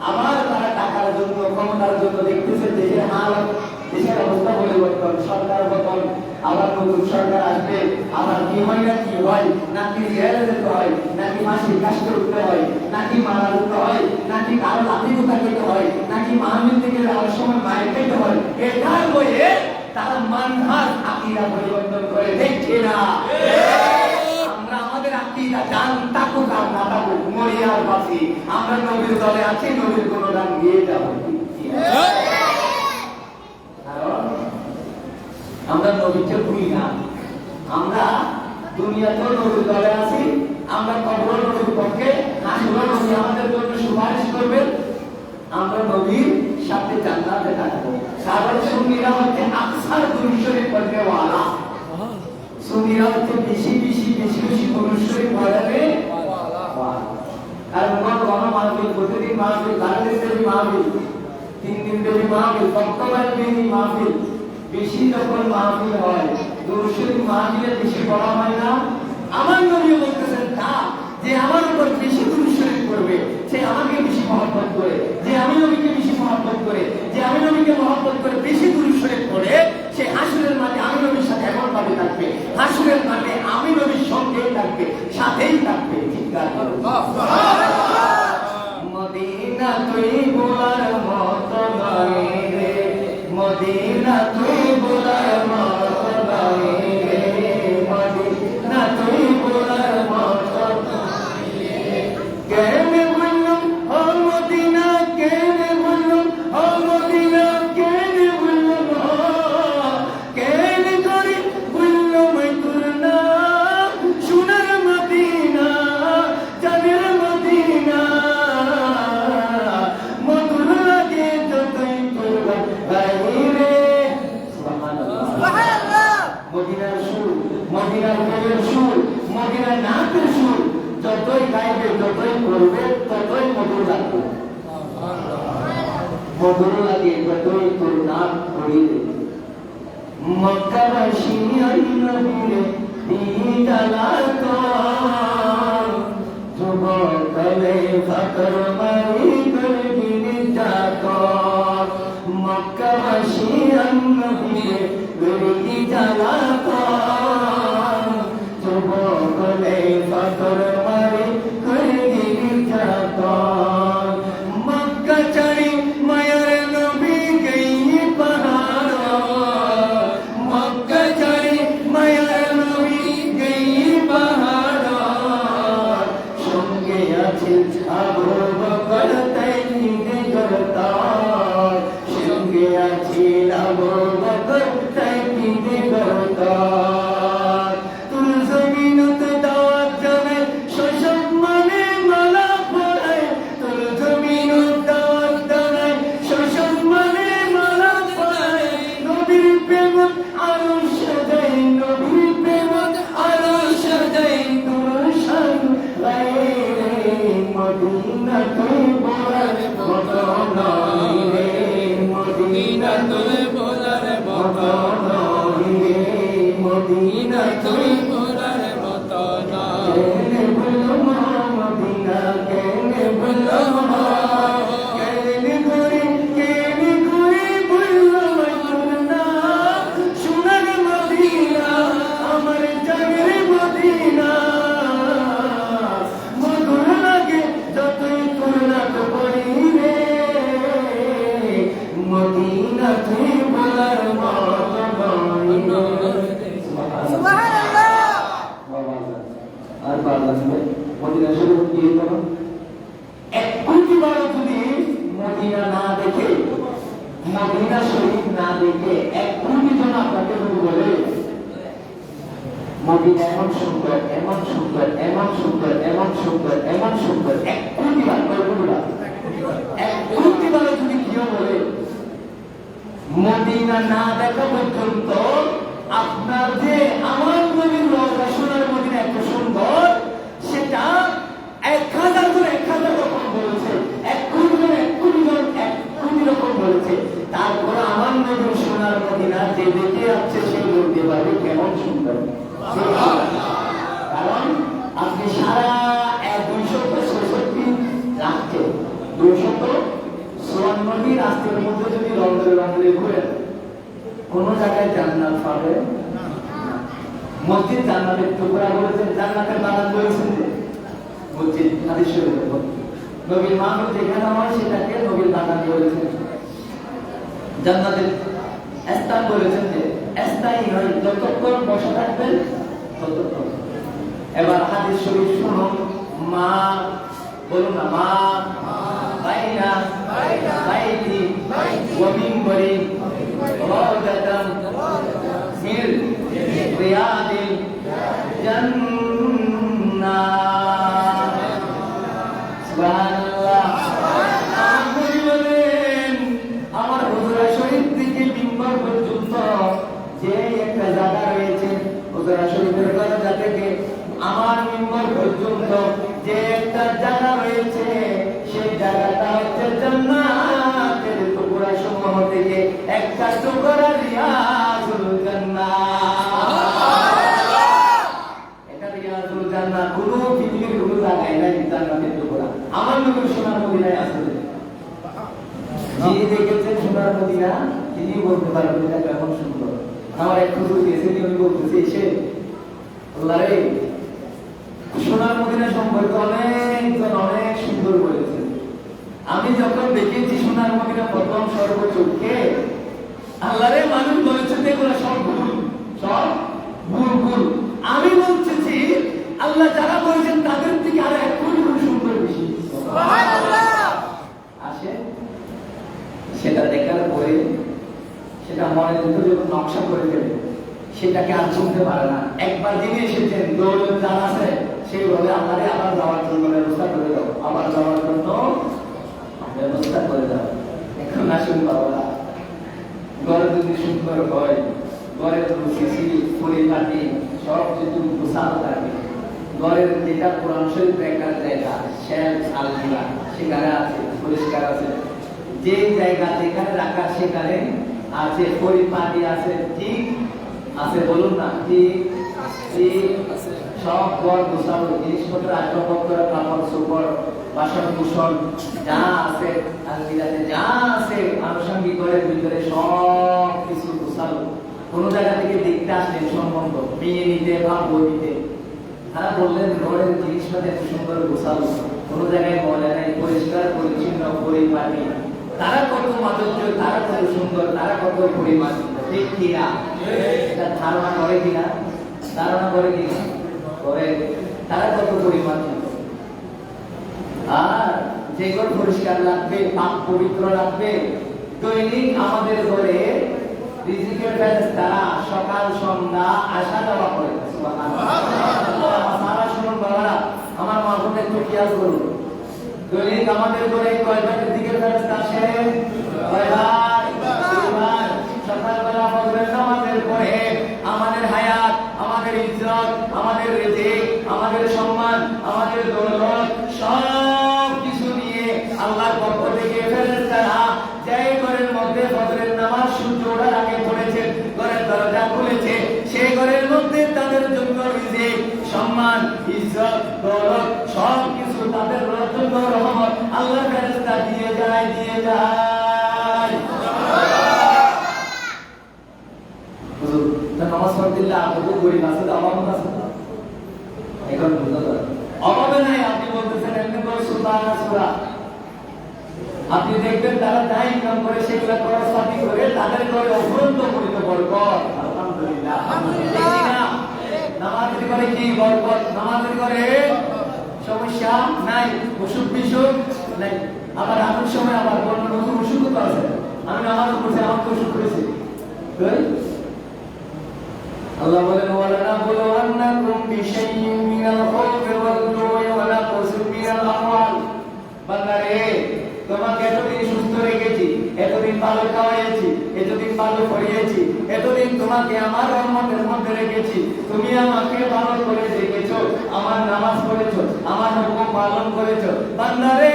আবার তারা টাকার জন্য, ক্ষমতার জন্য দেখতেছে দেশের হালত, দেশের অবস্থা পরিবর্তন, সরকার বদল, আবার নতুন সরকার আসবে, আবার কি হয় না কি হয়, নাকি জেলে যেতে হয়, নাকি মাসির কাজে উঠতে হয়, নাকি মারা যেতে হয়, নাকি কারো লাঠি কোথা খেতে হয়, নাকি মাহমিল থেকে যাওয়ার সময় মায়ের খেতে হয়। এটার বইয়ে তারা মানহাজ আকীদা পরিবর্তন করে। দেখছে না আমরা আমাদের আকীদা জান তাকুক আর না তাকুক, মরি আর বাঁচি, আমরা নবীর দলে আছি, নবীর কোনো দাম দিয়ে যাবো। আমরা নবীকে ভুলি না। আমরা দুনিয়াতেও নবীর দলে আছি, আমরা কবর নবীর পক্ষে, আসলে নবী আমাদের জন্য সুপারিশ করবেন, আমরা নবীর সাথে জান্নাতে থাকবো। কারণ সুন্নিরা হচ্ছে আকসার দুরূদ শরীফ পড়তে ওয়ালা, সুন্নিরা হচ্ছে বেশি বেশি দুরূদ শরীফ পড়াবে ওয়ালা। আর গণ মাহফিল, প্রতিদিন মাহফিল, গানের দেবী মাহফিল, 3 দিন দেবী মাহফিল, বর্তমান দেবী মাহফিল, বেশি যখন মাহফিল হয়, দুরূদ শরীফ মাহফিলে বেশি পড়া হয় না। আমার নবী বলতেছেন তা যে আমার উপর বেশি দুরূদ শরীফ পড়বে, সে আমাকে বেশি মহব্বত করে, যে আমি নবীকে বেশি মহব্বত করে, যে আমি নবীকে মহব্বত করে বেশি দুরূদ শরীফ পড়ে, সে হাসরের মাঠে আমি নবীর সাথে এমন ভাবে থাকবে, হাসরের মাঠে আমি নবীর সঙ্গেই থাকবে, সাথেই থাকবে। চিৎকার করো মদিনা তুই বলার মতো নয় রে, মদিনা তুই বলার মতো নয় রে, মদিনা তুই বলার মতো নয় রে। কেনে বললাম ও মদিনা, কেনে বললাম ও মদিনা, কেনে বললাম কেনে করে বললাম তোর নাম, সোনার মদিনা, জানের মদিনা, মধুর লাগে যতই তোর বাইরে। মদিনার সুর, মদিনার কবির সুর, মদিনার নাচের সুর যতই গাইবে, যতই করবে, ততই মধুর লাগবে, মধুর লাগে যতই তোর নাম করিবে। মক্কাবাসী আই নবীরে দিদালাত, যুবকলে ফাকর মারি করবি নিজাত। মক্কাবাসী নবীকে বেরিয়ে যাওয়া পর যুবকলে পাথর মারে করে দিবি যাতন মক্কা ছাড়ি মায়ার নবী গইয়ে পাহাড় মক্কা ছাড়ি মায়ার নবী গইয়ে পাহাড় সঙ্গে আছে আবু বকর তাই নিদে করতার সঙ্গে আছে আবু বকর তাই নিদে করতার তুল জমিনতে দাওয়াত জানাই শৈশব মানে মালা পরায় তুল জমিনত দাওয়াত জানাই শৈশব মানে মালা পরায় নবীর প্রেমত আরো সাজাই নবীর প্রেমত আরো সাজাই তোর শান গায়ে মদিনা তুই বলার মতো নয় রে মদিনা তুই বলার মতো নয় রে মদিনা তুই বলার মতো নয় কেনে বলো মদিনা কেনে বলো কেনে করে বললো মদিনা সোনার মদিনা আমার জানের মদিনা মধুর লাগে যতই করুণা তো বলি রে মদিনা তুই বলার মতো নয় আর পারলাম মদিনা শরীফ গিয়ে করো এক কোটিবার যদি মদিনা না দেখে মদিনা শরীফ না দেখে এক কোটি জন আপনাকে বলে মদিনা এমন সুন্দর এমন সুন্দর এমন সুন্দর এমন সুন্দর এমন সুন্দর এক কোটিবার কয়বার এক কোটিবার যদি কেউ বলে মদিনা না দেখা পর্যন্ত আপনার যে আমার নবীর রওজা সোনার মদিনা এত সুন্দর সেটা 1000 জন 1000 রকম বলেছে এক কোটি জন 1 কোটি রকম বলেছে তারপর আমার নবীর সোনার মদিনা যে দেখে যাচ্ছে সে বলতে পারবে কেমন সুন্দর কারণ আপনি সারা 266 রাষ্ট্রে 254টি রাষ্ট্রের মধ্যে যদি রন্ধে রন্ধে ঘুরেন কোন জায়গায় জান্নাত পাবে মসজিদ জান্নাতের টুকরা বলেছেন জান্নাতের বাগান বলেছেন যে মসজিদ হাদিস শরীফে নবীর মাহফিল যেখানে হয় সেটাকে নবীর বাগান বলেছেন জান্নাতের স্থান বলেছেন যে স্থায়ী নয় যতক্ষণ বসে থাকবেন ততক্ষণ এবার হাদিস শরীফ শুনুন মা বলুন না মা বাইনা বাইতি ওয়া মিনবারি রাওদাতান মিন রিয়াদিল জান্নাহ সুবহানাল্লাহ আপনি বলেন আমার হুজরা শরীফ থেকে মিম্বার পর্যন্ত যে একটা জায়গা রয়েছে হুজরা শরীফের দরজা থেকে আমার মিম্বার পর্যন্ত যে একটা জায়গা রয়েছে সেই জায়গাটা হচ্ছে জান্নাতের টুকরা সমূহ থেকে একটা টুকরা রিয়াজুল জান্নাহ এটা রিয়াজুল জান্নাহ কোনো পৃথিবীর কোনো জায়গায় নাই জান্নাতের টুকরা আমার নবীর সোনার মদিনায় আছে যিনি দেখেছেন সোনার মদিনা তিনি বলতে পারবেন এটা কেমন সুন্দর আমার এক হুজুর গেছে তিনি বলতেছে এসে আল্লাহ রে সোনার মদিনা সম্পর্কে অনেকজন অনেক সুন্দর বলেছে আমি যখন দেখেছি সোনার মদিনা প্রথম সর্বচক্ষে আল্লাহ রে মানুষ বলেছে এগুলো সব ভুল আমি বলতেছি আল্লাহ যারা বলেছেন তাদের থেকে আরো এক কোটি গুণ সুন্দর বেশি আসে সেটা দেখার পরে সেটা মনের ভিতরে যখন নকশা করে দেবে সেটাকে আর শুনতে পারে না একবার যিনি এসেছেন দৌলত যার আছে সেই বলে আমারে আবার যাওয়ার জন্য ব্যবস্থা করে দাও আবার যাওয়ার জন্য ব্যবস্থা করে দাও এখন আসুন বাবা ঘরে যদি সুন্দর হয় ঘরের সিসি পরিপাটি সব যেটুকু গোছাল থাকে ঘরের যেটা কোরআন শরীফ রাখার জায়গা শেলফ আলমিরা সেখানে আছে পরিষ্কার আছে যে জায়গা যেখানে রাখা সেখানে আছে পরিপাটি আছে ঠিক আছে বলুন না ঠিক ঠিক সব ঘর গোছানো জিনিসপত্র আসবাবপত্র কাপড় চোপড় বাসন কুসন যা আছে আলমিরাতে যা আছে আনুষঙ্গিক ঘরের ভিতরে সব কিছু গোছালো। কোন জায়গা থেকে দেখতে আসলেন সম্বন্ধ, মেয়ে নিতে বা বই নিতে, তারা বললেন ঘরের জিনিসপাতি এত সুন্দর গোছালো, কোন জায়গায় ময়লা নাই, পরিষ্কার পরিচ্ছন্ন পরিপাটি। তারা কত মাধুর্য, তারা কত সুন্দর, তারা কত পরিমাণ। ঠিক কিনা? এটা ধারণা করে কিনা? ধারণা করে কিনা? করে। তারা কত পরিমাণ। আর যে ঘর পরিষ্কার রাখবে, পাক পবিত্র রাখবে, দৈনিক আমাদের ঘরে রিজিকের ফেরেশতারা সকাল সন্ধ্যা আসা যাওয়া করে। সুবহানাল্লাহ। সারা শুনুন বাবারা, আমার মা বোনের একটু খেয়াল করুন। দৈনিক আমাদের ঘরে কয়বার রিজিকের ফেরেশতা আসে? কয়বার? দুইবার। সকালবেলা ফজরের নামাজের পরে আমাদের হায়াত, আমাদের ইজ্জত, আমাদের রিজিক, আমাদের সম্মান, আমাদের দৌলত সব কিছু নিয়ে আল্লাহর পক্ষ থেকে ফেরেশতারা যেই ঘরের মধ্যে ফজরের নামাজ সূর্য ওঠার আগে পড়েছে, ঘরের দরজা খুলেছে, সেই ঘরের মধ্যে তাদের জন্য রিজিক, সম্মান, ইজ্জত, দৌলত সব কিছু তাদের জন্য রহমত আল্লাহ ফেরেশতা দিয়ে যায়, দিয়ে যায়। হুজুর নামাজ পড়তে আপনি গরিব আছে, অভাব আছে, এখন বুঝতে পারেন অভাবে নাই। আপনি বলতেছেন এমনি করে সুবহানাল্লাহ সূরা, আপনি দেখবেন তারা যা ইনকাম করে সেগুলো খরচপাতি করে তাদের ঘরে অফুরন্ত পরিত বরকত। আলহামদুলিল্লাহ, আলহামদুলিল্লাহ। নামাজের ঘরে কি বরকত, নামাজের ঘরে সমস্যা নাই, অসুখ বিসুখ নাই। আবার এমন সময় আবার বন্য নতুন অসুখ তো আছে, আমি নামাজ পড়ছি আমার তো অসুখ হয়েছে। আল্লাহ বলেন ওয়ালানাবলুওয়ান্নাকুম বিশাইইন মিনাল খাউফি ওয়াল জু'i ওয়া নাকসিম মিনাল আমওয়াল। বান্দারে, তোমাকে এতদিন সুস্থ রেখেছি, এতদিন ভালো খাওয়াইছি, এতদিন ভালো পড়িয়েছি, এতদিন তোমাকে আমার রহমতের মধ্যে রেখেছি, তুমি আমাকে ভালো করে দেখেছো, আমার নামাজ পড়েছো, আমার হুকুম পালন করেছো। বান্দারে,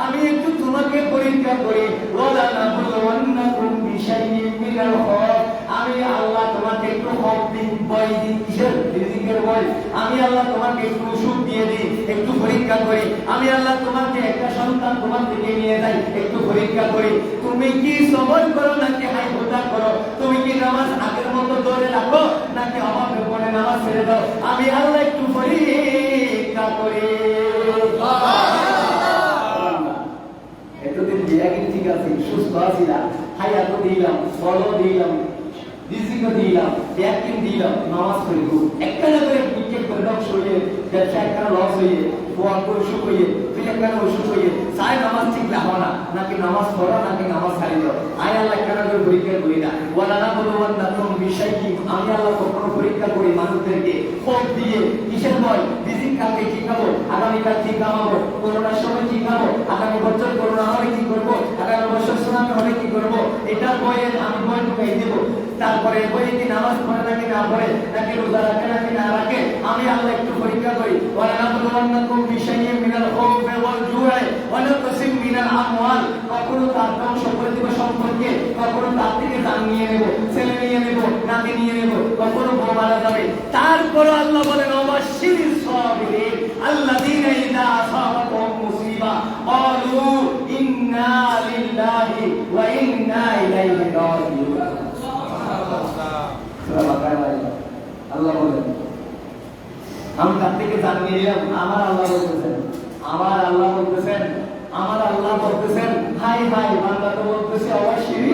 আমি একটু তোমাকে পরীক্ষা করি। ওয়ালানাবলুওয়ান্নাকুম বিশাইইন মিনাল খাউফ, আমি আল্লাহ তোমাকে একটু হক দিই, ভয় দিই। কিসের? রিজিকের ভয়। আমি আল্লাহ তোমাকে একটু সুখ দিয়ে দিই, একটু পরীক্ষা করি। আমি আল্লাহ তোমাকে একটা সন্তান তোমার থেকে নিয়ে যাই, একটু পরীক্ষা করি। তুমি কি সবর করো নাকি হাইহুদা করো? তুমি কি নামাজ আগের মতো ধরে রাখো নাকি অভাবে পড়ে নামাজ ছেড়ে দাও? আমি আল্লাহ একটু পরীক্ষা করি। এতদিন বিয়াগিন ঠিক আছে, সুস্থ আছিলাম, হায়াতও দিলাম, বলও দিলাম, রিজিকও দিলাম, ব্যাকিং দিলাম, নামাজ পড়ি একটা না করে উইকেট করে লস হয়ে, ব্যবসা একটা লস হয়ে, ফোয়ার করে অসুখ হয়ে, ফিলেকটা অসুখ হয়ে, চাই নামাজ ঠিক রাখো না, নাকি নামাজ পড়ো নাকি নামাজ ছাড়ি দাও। আয় আল্লাহ কেন করে পরীক্ষা করি না? ওয়ালানাবলুওয়ান্নাকুম বিশাইইন, আমি আল্লাহ কখনো পরীক্ষা করি মানুষদেরকে হোক দিয়ে। কিসের ভয়? রিজিক কালকে কি খাবো, আগামীকাল কি কামাবো, করোনার সময় কি খাবো, আগামী বছর করোনা হলে কি করবো, আগামী বছর সুনামি হলে কি করবো, এটার ভয়ে আমি ভয় ঢুকাই দেবো। তারপরে বই কি নামাজ পড়ে নাকি না পড়ে, নাকি রোজা রাখে নাকি না রাখে, আমি আল্লাহ একটু পরীক্ষা করি। ওয়ালানাবলুওয়ান্নাকুম বিশাইইন মিনাল খাউফি ওয়াল জু'i ওয়া নাকসিম মিনাল আমওয়াল, কখনো তার ধ্বংস করে দেব সম্পর্কে, কখনো তার থেকে জান নিয়ে নেব, ছেলে নিয়ে নেব, নাতি নিয়ে নেব, কখনো বউ মারা যাবে। তারপর আল্লাহ বলেন ওয়াবাশশিরিস সাবিরিন আল্লাযীনা ইযা আসাবাতুহুম মুসিবা ক্বালু ইন্না লিল্লাহি ওয়া ইন্না ইলাইহি রাজিউন। আল্লাহ বলেন আমি তার থেকে জানিয়ে দিলাম, আমার আল্লাহ বলতেছেন, আমার আল্লাহ বলতেছেন, আমার আল্লাহ বলতেছেন, হাই হাই বান্দা তো বলতেছে অবশ্যই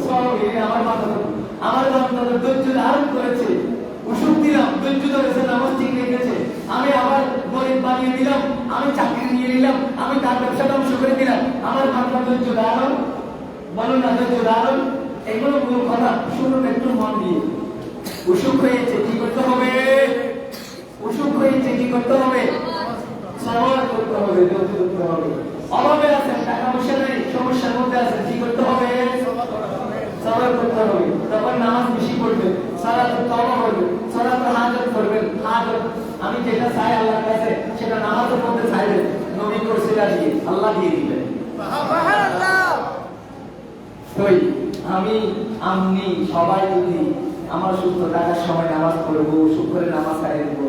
সবির, আমার বান্দা তো, আমার বান্দা তো ধৈর্য ধারণ করেছে, অসুখ দিলাম, ধৈর্য ধরেছে, নামাজ ঠিক রেখেছে, আমি আবার গরিব বানিয়ে দিলাম, আমি চাকরি নিয়ে নিলাম, আমি তার ব্যবসা ধ্বংস করে দিলাম, আমার বান্দা ধৈর্য ধারণ, বলুন না ধৈর্য ধারণ। এগুলো মূল কথা, শুনুন একটু মন দিয়ে। অসুখ হয়েছে কি করতে হবে? অসুখ হয়েছে কি করতে হবে? সবর করতে হবে, ধৈর্য ধরতে হবে। অভাবে আছেন, টাকা পয়সা নেই, সমস্যার মধ্যে আছেন, কি করতে হবে? সবর করতে হবে। তখন নামাজ বেশি পড়বেন, সালাত তওবা করবেন, সালাত হাজত করবেন। হাজত আমি যেটা চাই আল্লাহর কাছে সেটা নামাজের মধ্যে চাইবেন, নবী করছিলেন দিয়ে আল্লাহ দিয়ে দিবেন। সুবহানাল্লাহ। তাই আমি আপনি সবাই যদি আমার সুস্থ থাকার সময় নামাজ পড়বো, অসুখ করে নামাজ ছাড়িয়ে দেবো,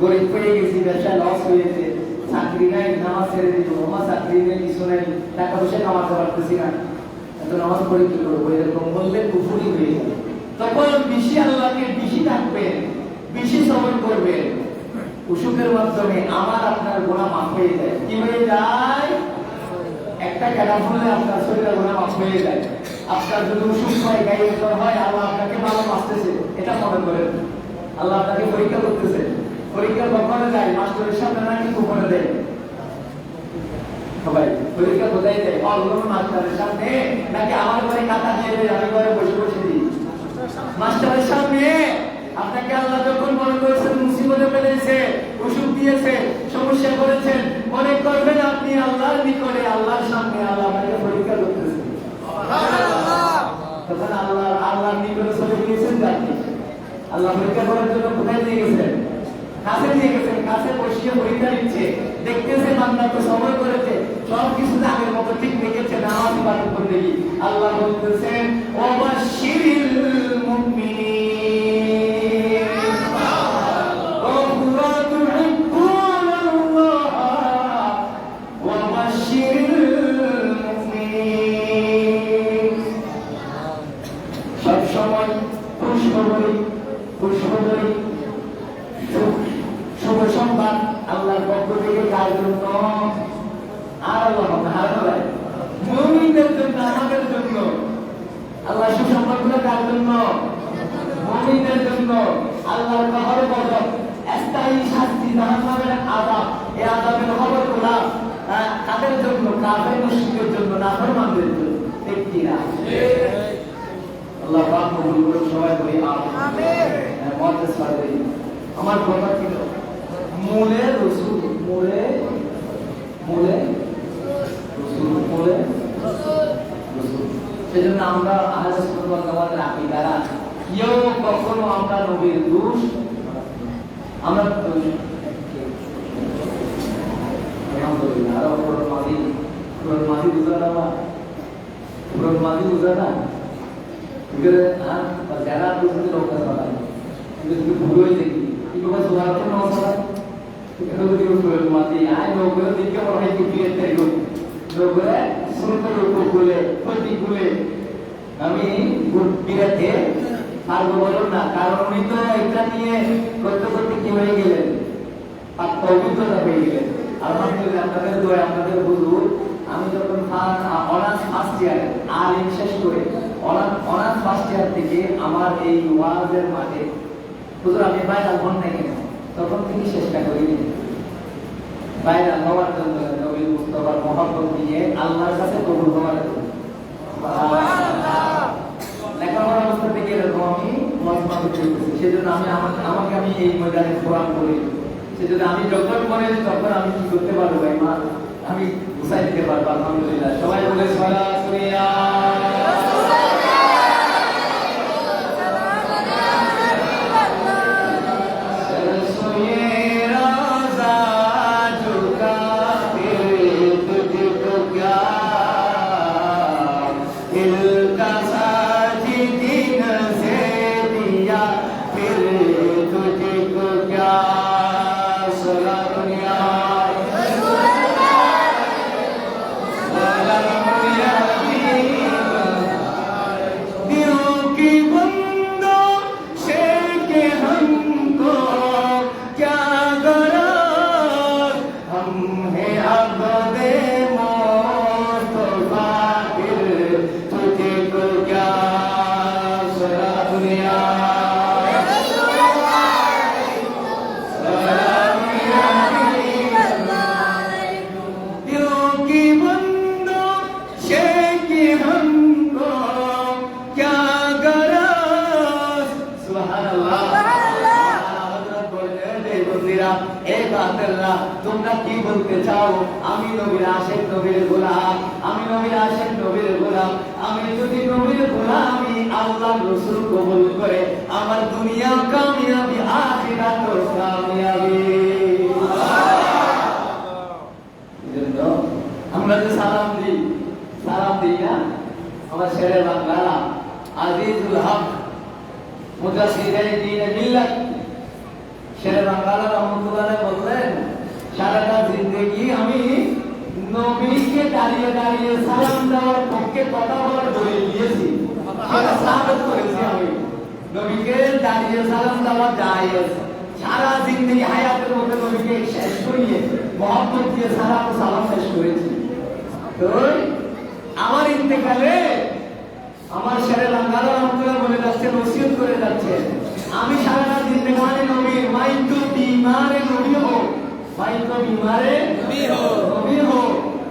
গরিব হয়ে গেছি, ব্যবসায় লস হয়েছে, চাকরি নাই, নামাজ ছেড়ে দিব, আমার চাকরি নেই, কিছু নেই, টাকা পয়সা কামাতে পারতেছি না, এত নামাজ পড়ে কি করবো, এরকম বললে কুফুরি হয়ে যাবে। যখন বেশি আল্লাহকে বেশি ডাকবেন, বেশি শ্রবণ করবেন, উসুকের মাধ্যমে আমার আপনার গুনাহ মাফ হয়ে যায়। কি হয়ে যায়? একটা কালাম হলে আপনার শরীরের গুনাহ মাফ হয়ে যায়। আপনার যদি উসুক হয়, গায়ের জ্বর হয়, আল্লাহ আপনাকে ভালো বাঁচতেছে এটা মনে করেন। আল্লাহ আপনাকে পরীক্ষা করতেছে। পরীক্ষা কখনো যায়? মাস্টারের সামনে নাকি গোপনে দেয়? সবাই পরীক্ষা কোথায় দেয়? অল্প মাস্টারের সামনে নাকি আমার ঘরে খাতা নিয়ে দেয়, আমি ঘরে বসে বসে দিই? মাস্টারের সামনে। আপনাকে আল্লাহ যখন মনে করেছেন, মুসিবতে ফেলেছে, ওষুধ দিয়েছে, সমস্যা করেছেন, মনে করবেন আপনি আল্লাহর নিকটে, আল্লাহর সামনে আল্লাহ আপনাকে পরীক্ষা করতেছে। তখন আল্লাহর নিকটে চলে গিয়েছেন আপনি। আল্লাহ পরীক্ষা করার জন্য কোথায় নিয়ে গেছেন? কাছে নিয়ে গেছেন। কাছে বসিয়ে পরীক্ষা নিচ্ছে, দেখতেছে বান্দা তো সবর করেছে, সব কিছু আগের মতো ঠিক রেখেছে, নামাজ ইবাদত করতে গিয়ে আল্লাহ বলতেছেন ওয়াবাশশিরিল মুমিনিন ওয়া তুহিব্বুনাল্লাহ ওয়াবাশশিরিল মুমিনিন। সব সময় খুশখবরি শুভ সংবাদ আল্লাহর পক্ষ থেকে কার জন্য? আর আল্লাহ মুমিনদের জন্য, আমাদের জন্য। আল্লাহ সুসংবাদগুলো কার জন্য? মুমিনদের জন্য। আল্লাহর খবর গজব, স্থায়ী শাস্তি, জাহান্নামের আযাব, এই আযাবের খবরগুলো কাদের জন্য? কাফের মুশরিকদের জন্য, নাফরমানদের জন্য। ঠিক কি না? আল্লাহ পাক কবুল করুন, সবাই বলি আমিন। মুআদ্দিস সাহেব, আমার কথা ছিল মূলে রসুল, মূলে রসুল। সেজন্য আমরা আহলে সুন্নাত ওয়াল জামাতের আকীদারা কেউ কখনো আমরা নবীর দোষ আমরা আলহামদুলিল্লাহ আর পুরন মাদি বুঝানা যারা দুর্নীতি লোক আছে কিন্তু ভুল হয়ে দেখি কিন্তু সুরাত নওসালা এটা যদি পুরন মাদি আয় লোকের দিকে বড় হয় কি বিয়ে তাই লোকেরা সুরতের উপর বলে প্রতীক বলে আমি বিরাতে পারবো বলো না, কারণ উনি তো এটা নিয়ে করতে করতে কি হয়ে গেলেন, অভিজ্ঞতা হয়ে গেলেন। আলহামদুলিল্লাহ আপনাদের দোয়া, আপনাদের হুজুর, আমি যখন অনার্স ফার্স্ট ইয়ারে আলিম শেষ করে অনার্স ফার্স্ট ইয়ার থেকে আমার এই ওয়াজের মাঠে হুজুর আমি বাইরে মন নাই কেন, তখন থেকে চেষ্টা করি বাইরে হওয়ার জন্য নবী মুস্তাফার মহব্বত নিয়ে আল্লাহর কাছে কবুল হওয়ার জন্য। লেখাপড়ার অবস্থা থেকে এরকম আমি মজমাত করতেছি, সেজন্য আমাকে আমি এই ময়দানে কোরআন করি। সেজন্য আমি যখন মনে তখন আমি কি করতে পারবো ভাই মা, আমি গুছাই দিতে পারবো। আলহামদুলিল্লাহ সবাই বলে সালাত করিয়া তোমরা কি বলতে চাও? আমি নবীর আশিক, নবীর গোলাম, আমি নবীর আশিক, নবীর গোলাম। আমি যদি নবীর গোলাম, আমি আল্লাহ রাসূল কবুল করে আমার দুনিয়া কামিয়াবি, আখিরাত কামিয়াবি। এজন্য আমরা যে সালাম দিই না, আমার শেরে বাংলা আজিজুল হক মুজাসসিরে দ্বীন মিল্লাত শেরে বাংলা রহমাতুল্লাহ বললেন, সারাটা জিন্দেগি আমি নবীকে দাঁড়িয়ে দাঁড়িয়ে সালাম দেওয়ার পক্ষে কথা বলার বলে দিয়েছি, সেটা সাবত করেছি আমি। দাঁড়িয়ে সালাম দেওয়া জায়েজ। সারা জিন্দেগি হায়াতের মধ্যে নবীকে শেষ করিয়ে মহব্বত দিয়ে সালাম শেষ করেছি। তো আমার ইন্তেকালে আমার শেরে বাংলা রহমতুল্লাহ বলে যাচ্ছে, নসিহত করে যাচ্ছে, আমি সারা জিন্দেগানি নবীর মাইতো বিমারে নবী হো, মাইতো বিমারে নবী হো।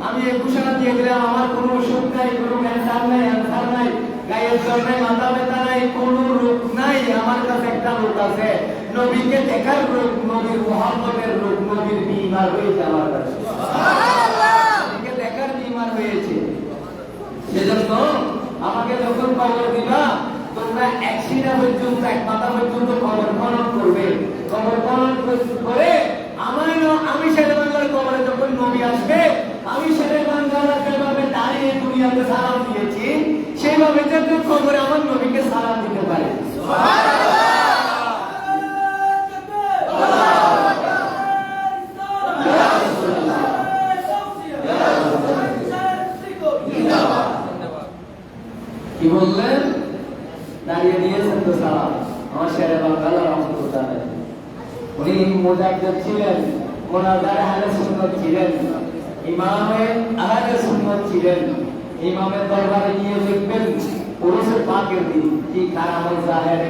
আমি এই ঘোষণা দিয়ে দিলাম, আমার কোনো অসুখ নাই, কোনো ক্যান্সার নাই, ক্যান্সার নাই, গায়ের জ্বর নাই, মাথা ব্যথা নাই, কোনো রোগ নাই। আমার কাছে একটা রোগ আছে, নবীকে দেখার রোগ, নবীর মুহাম্মদের রোগ, নবীর বিমার হয়েছে আমার কাছে, নবীকে দেখার বিমার হয়েছে। সেজন্য আমাকে যখন কবর দিবা, তোমরা এক শিরা পর্যন্ত, এক মাথা পর্যন্ত কবর খনন করবে। কবর খনন করে আমি শেরে বাংলার কবরে যখন নবী আসবে, আমি শেরে বাংলার যেভাবে দাঁড়িয়ে দুনিয়াতে সালাম দিয়েছি, সেইভাবে যাতে কবরে আমার নবীকে সালাম দিতে পারে। কি বললেন? দাঁড়িয়ে দিয়েছেন তো সালাম আমার শেরে বাংলা রহমতুল্লাহ। উনি মুজাদ্দিদ ছিলেন, মুনাজ্জারে আহলে সুন্নাত ছিলেন, ইমামে আহলে সুন্নাত ছিলেন। ইমামের দরবারে গিয়ে লিখবেন পুরুষে পাকের দিন কি কারামত জাহের।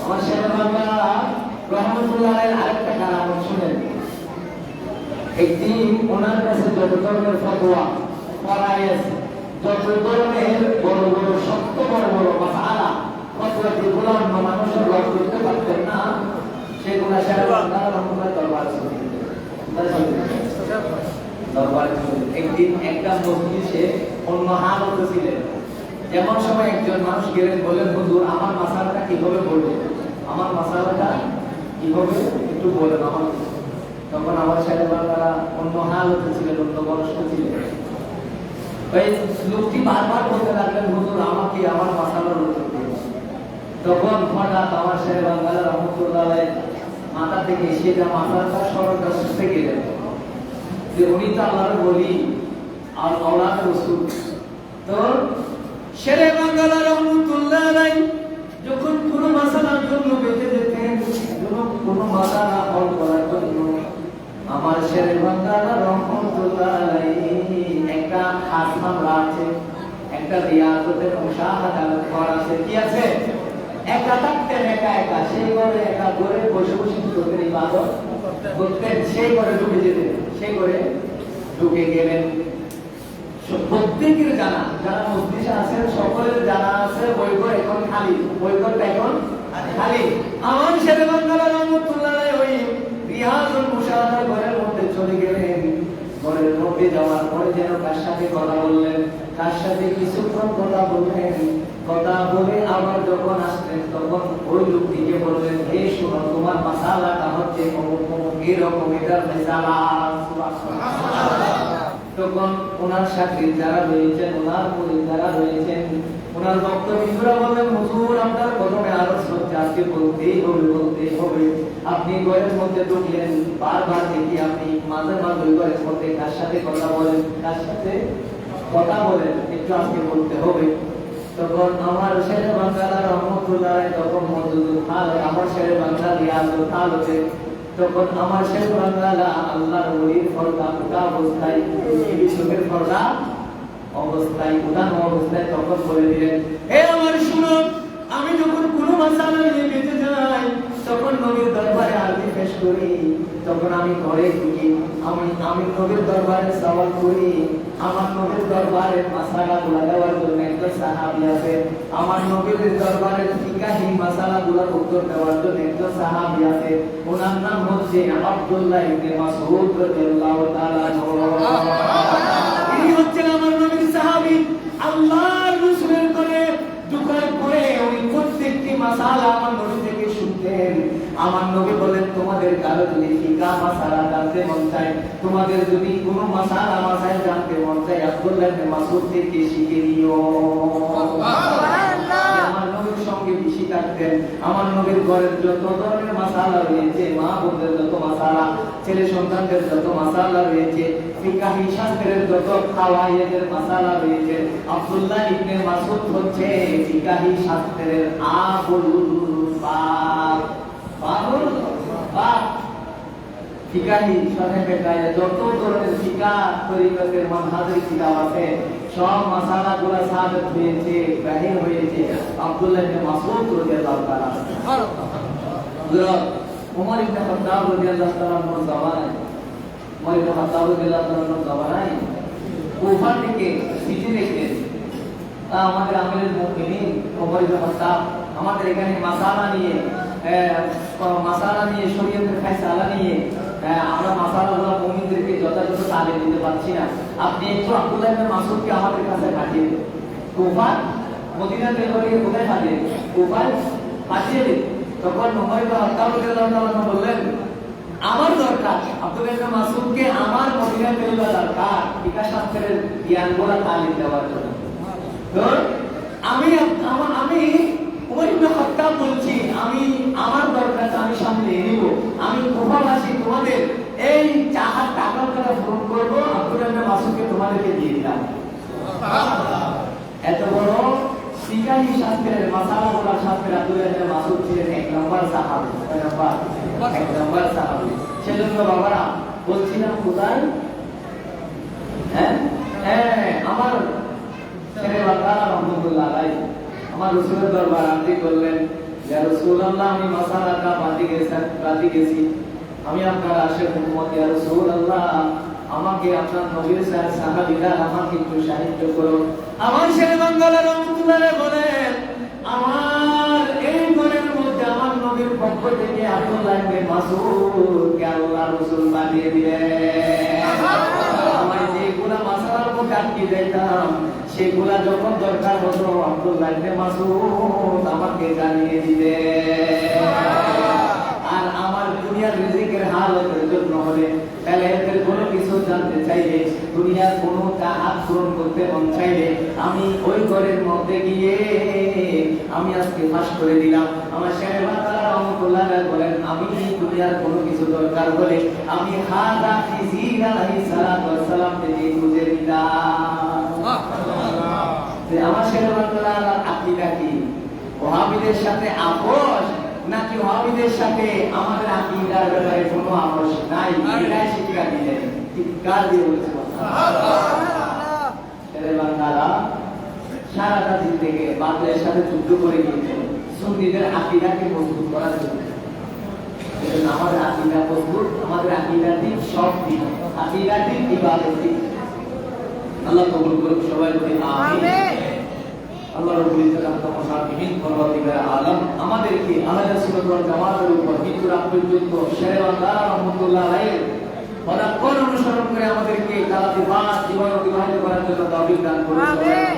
আমার শেরে বাংলা রহমতুল্লাহের আরেকটা কারামত শুনেন। একদিন ওনার কাছে যত ধরনের ফতোয়া ফরায়েজ, যত ধরনের বড় বড় শক্ত বড় বড় মাসআলা ফতোয়া যেগুলো অন্য মানুষের রদ করতে পারতেন না, সেগুলো শেরে বাংলা রহমতুল্লাহ দরবারে একদিন একটা মজলিসে অন্য হালত ছিলেন। এমন সময় একজন মানুষ গেলেন, বলেন হুজুর আমার মাসালাটা কিভাবে বলবো, আমার মাসালাটা কিভাবে একটু বলেন আমার। তখন আমার শেরে বাংলা অন্য হালত ছিলেন, অন্য বয়স্ক ছিলেন। ওই লোকটি বারবার বলতে লাগলেন, হুজুর আমাকে আমার মাসালার উত্তর দিন। তখন হঠাৎ আমার শেরে বাংলা রহমতুল্লাহ মাথা থেকে সেটা মাথাটা সরকার সুস্থে গেলেন যে উনি তো আল্লাহর বলি আর আওলাদ রাসূল। তো শেরে বাংলা রহমতুল্লাহ যখন কোন মাসালার জন্য বেঁচে যেতেন, কোন মাসালা হল করার জন্য, আমার শেরে বাংলা রহমতুল্লাহ একটা খাস মামলা আছে, একটা রিয়াজতের মুশাহাদার ঘর আছে। কি আছে? একা থাকতেন, একা একা সেই ঘরে একা ঘরে বসে বসে চোখের ইবাদত করতেন। সেই ঘরে ঢুকে যেতেন, সেই ঘরে ঢুকে গেলেন। প্রত্যেকের জানা, যারা মজলিসে আছেন সকলের জানা আছে ওই ঘর এখন খালি, ওই ঘরটা এখন খালি। আমার শেরে বাংলা রহমতুল্লাহ ওই রিয়াজুল মুশাহাদার ঘরের মধ্যে চলে গেলেন। ঘরের মধ্যে যাওয়ার পরে যেন কার সাথে কথা বললেন, কার সাথে কিছুক্ষণ কথা বললেন। কথা বলে আবার যখন আসলেন তখন ওই লোকটিকে বললেন, হে শোনো, তোমার মাসালাটা হচ্ছে এরকম, এটার মাসালা। তখন ওনার সাথে যারা রয়েছেন, ওনার মুরিদ যারা রয়েছেন, ওনার বক্তব্যরা বললেন, হুজুর আপনার প্রথমে আরজ হচ্ছে, আজকে বলতেই হবে, বলতেই হবে। আপনি ঘরের মধ্যে ঢুকলেন, বারবার দেখি আপনি মাঝে মাঝে ওই ঘরের মধ্যে কার সাথে কথা বলেন, কার সাথে কথা বলেন, একটু আজকে বলতে হবে। তখন আমার শেরে বাংলা রহমতুল্লাহ তখন মজুদুল হাল, আমার শেরে বাংলা রিয়াজুল হাল হতে, তখন আমার শেরে বাংলা আল্লাহর ওলির পর্দা উঠা অবস্থায়, চোখের পর্দা অবস্থায়, উঠানো অবস্থায় তখন বলে দিলেন, হে আমার শুনো, আমি যখন কোনো মাসালা নিয়ে বেঁচে যাই তখন নবীর দরবারে আরজি পেশ করি। তখন আমি ঘরে ঢুকি, আমি নবীর দরবারে সওয়াল করি। আমার নবীর দরবারে মাসালাগুলো দেওয়ার জন্য একজন সাহাবী আছে, আমার নবীর দরবারে ফিকাহি মাসালাগুলোর উত্তর দেওয়ার জন্য একজন সাহাবী আছে। ওনার নাম হচ্ছে আব্দুল্লাহ ইবনে মাসউদ রাদিয়াল্লাহু তাআলা আনহু। ইনি হচ্ছেন আমার নবীর সাহাবী। আল্লাহর রাসূলের করে দুকার করে ওই প্রত্যেকটি মাসালা আমার নবী থেকে শুনতেন। আমার নবী বলেন, তোমাদের কারো যদি ফিকা মাসালা জানতে মন চায়, তোমাদের যদি কোনো মাসালা মাসাইল জানতে মন চায়, আব্দুল্লাহ ইবনে মাসউদ থেকে শিখে নিও। আমার নবীর সঙ্গে বেশি থাকতেন। আমার নবীর ঘরের যত ধরনের মাসালা রয়েছে, মা বোনদের যত মাসালা, ছেলে সন্তানদের যত মাসালা রয়েছে, ফিকাহি শাস্ত্রের যত কাওয়ায়েদের মাসালা রয়েছে, আব্দুল্লাহ ইবনে মাসউদ হচ্ছে ফিকাহি শাস্ত্রের আবুল বাব। ফিকাহি শরীফে গায়ে যত ধরনের ফিকা তরিকতের মানহাজের কিতাব আছে সব মাসালাগুলো সাবিত হয়েছে, বাহির হয়েছে আব্দুল্লাহ ইবনে মাসউদ রাদিয়াল্লাহু তাআলা। হযরত ওমর ইবনে খাত্তাব রাদিয়াল্লাহু তাআলার জামানায়, ওমর ইবনে খাত্তাব রাদিয়াল্লাহু তাআলার জামানায় কুফা থেকে চিঠি লিখতেন আমাদের আমিরুল মুমিনিন ওমর ইবনে খাত্তাব আমাদের এখানে মাসালা নিয়ে শরীয়তের ফায়সালা নিয়ে আমরা মাসালাগুলো মুমিনদেরকে যথাযথ তালিম দিতে পারছি না, আপনি একটু আব্দুল্লাহ ইবনে মাসউদকে আমাদের কাছে পাঠিয়ে দিন। কুফা মদিনা থেকে কোথায় পাঠিয়ে দিন? কুফায় পাঠিয়ে দিন। তখন ওমর ইবনে খাত্তাব রাদিয়াল্লাহু তাআলা বললেন আমার দরকার আব্দুল্লাহ ইবনে মাসউদকে আমার মদিনা থেকে দরকার ফিকাহ শাস্ত্রের জ্ঞানগুলো তালিম দেওয়ার জন্য। তো আমি ওমর ইবনে খাত্তাব বলছি আমি আমার দরকারটা আমি সামনে নিব, আমি কুফাবাসী তোমাদের এই চাহার টাকাটা পূরণ করব, আব্দুল্লাহ ইবনে মাসউদকে তোমাদেরকে দিয়ে দিলাম। এত বড় ফিকাহি শাস্ত্রের মাসালাগুলো শাস্ত্রের আব্দুল্লাহ ইবনে মাসউদ ছিলেন এক নম্বর সাহাবী, এক নম্বর সাহাবী। সেজন্য বাবারা বলছিলাম কোথায় আমার ছেলে বাবা রহমতুল্লাহ আলাইহি আমার রাসূলের দরবার আরজি করলেন, ইয়া রাসূলুল্লাহ আমি মাসালাটা বাতি গেছি, আমি আপনার আশেক উম্মত, ইয়া রাসূলুল্লাহ আমাকে আপনার নবীর সাহাবীরা আমাকে একটু সাহায্য করুন। আমার ছেলে বাংলা রহমতুল্লাহ বলেন আমার এই ঘরের মধ্যে আমার নবীর পক্ষ থেকে আব্দুল্লাহ ইবনে মাসউদকে আল্লাহর রাসূল পাঠিয়ে দিলেন। আমার যেগুলা মাসালার মধ্যে আটকে যাইতাম সেগুলা যখন দরকার হতো আব্দুল্লাহ ইবনে মাসউদ আমাকে জানিয়ে দিলেন। আর আমার দুনিয়ার রিজিকের হালতের জন্য হলে তাহলে এদের কোনো কিছু জানতে চাইলে দুনিয়ার কোনো কাজ পূরণ করতে মন চাইলে আমি ওই ঘরের মধ্যে গিয়ে আমি আজকে ফাঁস করে দিলাম। আমার শেরে বাংলা রহমতুল্লাহ বলেন আমি দুনিয়ার কোনো কিছু দরকার হলে আমি হাজা খিজির আলাইহিস সালাতু ওয়াস সালাম থেকে খুঁজে নিলাম। আমার শেরে বাংলা আকীদা কি? ওহাবীদের সাথে আপোষ নাকি ওহাবীদের সাথে আমাদের আকীদার ব্যাপারে কোনো আপোষ নাই? এটাই শিক্ষা দিলেন, চিৎকার দিয়ে বলছে সুবহানাল্লাহ। শেরে বাংলা সারাটা দিন থেকে বাতিলের সাথে যুদ্ধ করে গিয়েছে সুন্নিদের আকীদাকে মজবুত করার জন্য। আমাদের আকীদা মজবুত, আমাদের আকীদা ঠিক সব দিক, আকীদা ঠিক ইবাদত ঠিক। আল্লাহ কবুল করুন সবাই বলি আমিন। আল্লাহ রাব্বুল ইজ্জত মুসাফিরিন পরওয়ারদিগার আলম আমাদেরকে আহলে সুন্নাত ওয়াল জামাতের উপর মৃত্যুর আগ পর্যন্ত শেরে বাংলা রহমাতুল্লাহ আলাইহি পদাক্ষর অনুসরণ করে আমাদেরকে কালাতে বাস জীবন অতিবাহিত করার জন্য তৌফিক দান করুন। আমিন।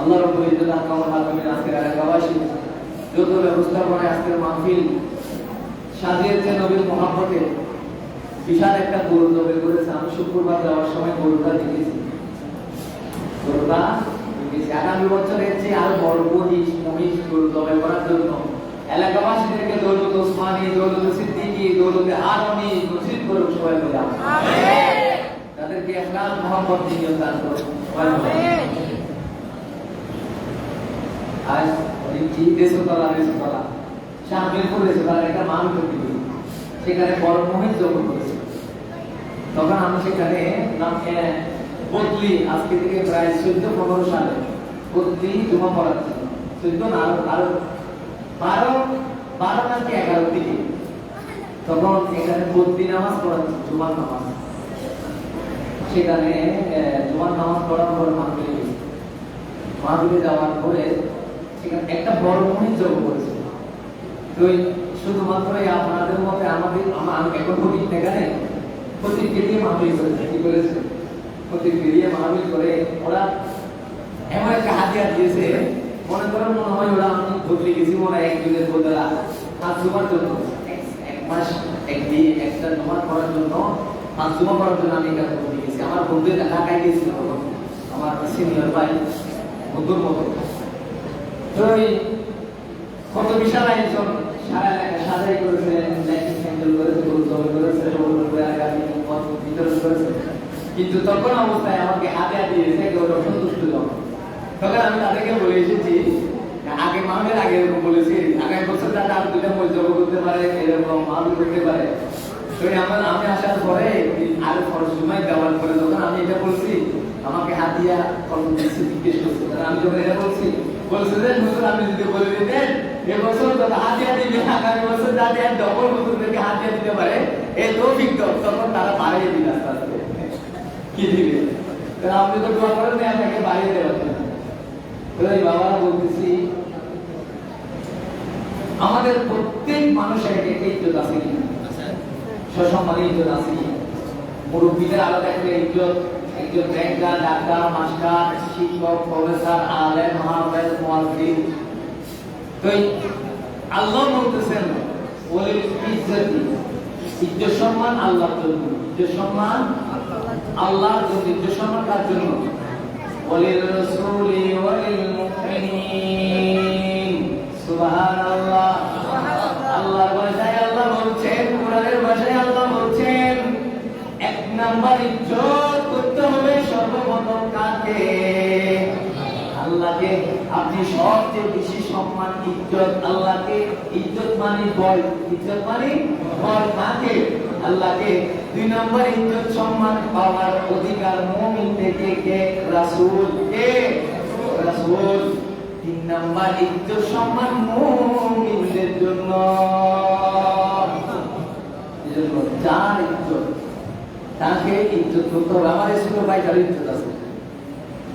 আল্লাহ রাব্বুল ইজ্জত হাকামের আজকের এলাকাবাসী যত ব্যবস্থা করে আজকের মাহফিল সাজিয়েছে নবীর মহব্বতে বিশাল একটা গরু জবে করেছে। আমি শুক্রবার যাওয়ার সময় গরুটা দেখেছি, গরুটা দেখেছি। আগামী বছরের চেয়ে আরো বড় মহিষ গরু জবে করার জন্য এলাকাবাসীদেরকে দৌলত ওসমানী, দৌলত সিদ্দিকী, দৌলত হারুনি নসিব করুন সবাই বলে আমিন। তাদেরকে ইখলাস মহব্বত দিয়ে দান করুন। আমিন। আজ কি দেশতলা শাহমিরপুর দেশতলা একটা মানুষ সেখানে বড় মহিষ জন্ম করেছে। তখন আমি সেখানে বদলি আজকে থেকে প্রায় 14-15 সালে বদলি জমা পড়াচ্ছি। 14 না আরো 12 নাকি 11 দিকে তখন এখানে বদলি নামাজ পড়াচ্ছি, জুমার নামাজ। সেখানে জুমার নামাজ পড়ার পর মাহফিলে যাওয়ার পরে সেখানে একটা বড় মহিষ জন্ম করেছে। তো শুধুমাত্র আপনাদের মতে আমাদের এখন প্রতীক এখানে প্রতীককে দিয়ে মাহফিল করেছে। কি করেছে? প্রতীককে দিয়ে মাহফিল করে ওরা এমন একটা হাতিয়ার দিয়েছে, মনে করেন মনে হয় ওরা আমি বদলে গেছি মনে হয় একদিনের বদলা পাঁচ জুমার জন্য, এক মাস একদিন একটা জমা করার জন্য 5 জমা করার জন্য আমি এখানে বদলে গেছি। আমার বন্ধু ঢাকায় গিয়েছিল তখন, আমার সিনিয়র ভাই বন্ধুর মতো। তো কত বিশাল আয়োজন, সারা এলাকা সাজাই করেছে, লাইটিং স্যান্ডেল করেছে, গরু জবে করেছে, বিতরণ করেছে। কিন্তু তখন অবস্থায় আমাকে হাতে দিয়েছে ওরা সন্তুষ্ট জন। তখন আমি তাদেরকে বলে এসেছি আগে মাহফিলের আগে এরকম বলেছি আগামী বছর যাতে আর 2টা মহিষ জবে করতে পারে, এরকম মাহফিল করতে পারে তো আমি আসার পরে আরো খরচ সময় ব্যবহার করে যখন আমি এটা বলছি, আমাকে হাতিয়া কত দিচ্ছি জিজ্ঞেস করছে। আমি যখন এটা বলছি, বলছে যে হুজুর আপনি যদি বলে দিতেন এবছর তো হাতিয়া দিবে, আগামী বছর যাতে ডবল হুজুরদেরকে হাতিয়া দিতে পারে এই তৌফিক দাও, তখন তারা বাড়িয়ে দিবে আস্তে আস্তে। কি দিবে? কারণ আপনি তো দোয়া করেন না আপনাকে বাড়িয়ে দেওয়ার জন্য। তো এই বাবারা বলতেছি, আমাদের প্রত্যেক মানুষের একটা ইজ্জত আছে কিনা, সসম্মানের ইজ্জত আছে কিনা। মুরব্বীদের আলাদা একটা ইজ্জত, একজন ব্যাংকার, ডাক্তার, মাস্টার, শিক্ষক, প্রফেসর, আলেম, হাফেজ, মুয়াজ্জিন। তো আল্লাহ বলতেছেন ওয়ালিল ইজ্জতি, ইজ্জত সম্মান আল্লাহর জন্য, ইজ্জত সম্মান আল্লাহর জন্য, ইজ্জত সম্মান কার জন্য? ওয়ালিল রাসূলি ওয়ালিল মুমিনিন। সুবহানাল্লাহ। আল্লাহর ভাষায় আল্লাহ বলছেন, কোরআনের ভাষায় আল্লাহ বলছেন, এক নাম্বার ইজ্জত করতে হবে সর্বপ্রথম কাকে? আল্লাহকে। আপনি সবচেয়ে বেশি সম্মান, ইজ্জত আল্লাহকে। ইজ্জত মানে ভয়, ইজ্জত মানে ভয় কাকে? আল্লাহকে। দুই নম্বর ইজ্জত সম্মান পাওয়ার অধিকার মুমিন থেকে কে? রাসূল। কে? রাসূল। তিন নম্বর ইজ্জত সম্মান মুমিনদের জন্য। এজন্য যার ইজ্জত তাকে ইজ্জত করতে হবে। আমার ছোট ভাই যার ইজ্জত আছে,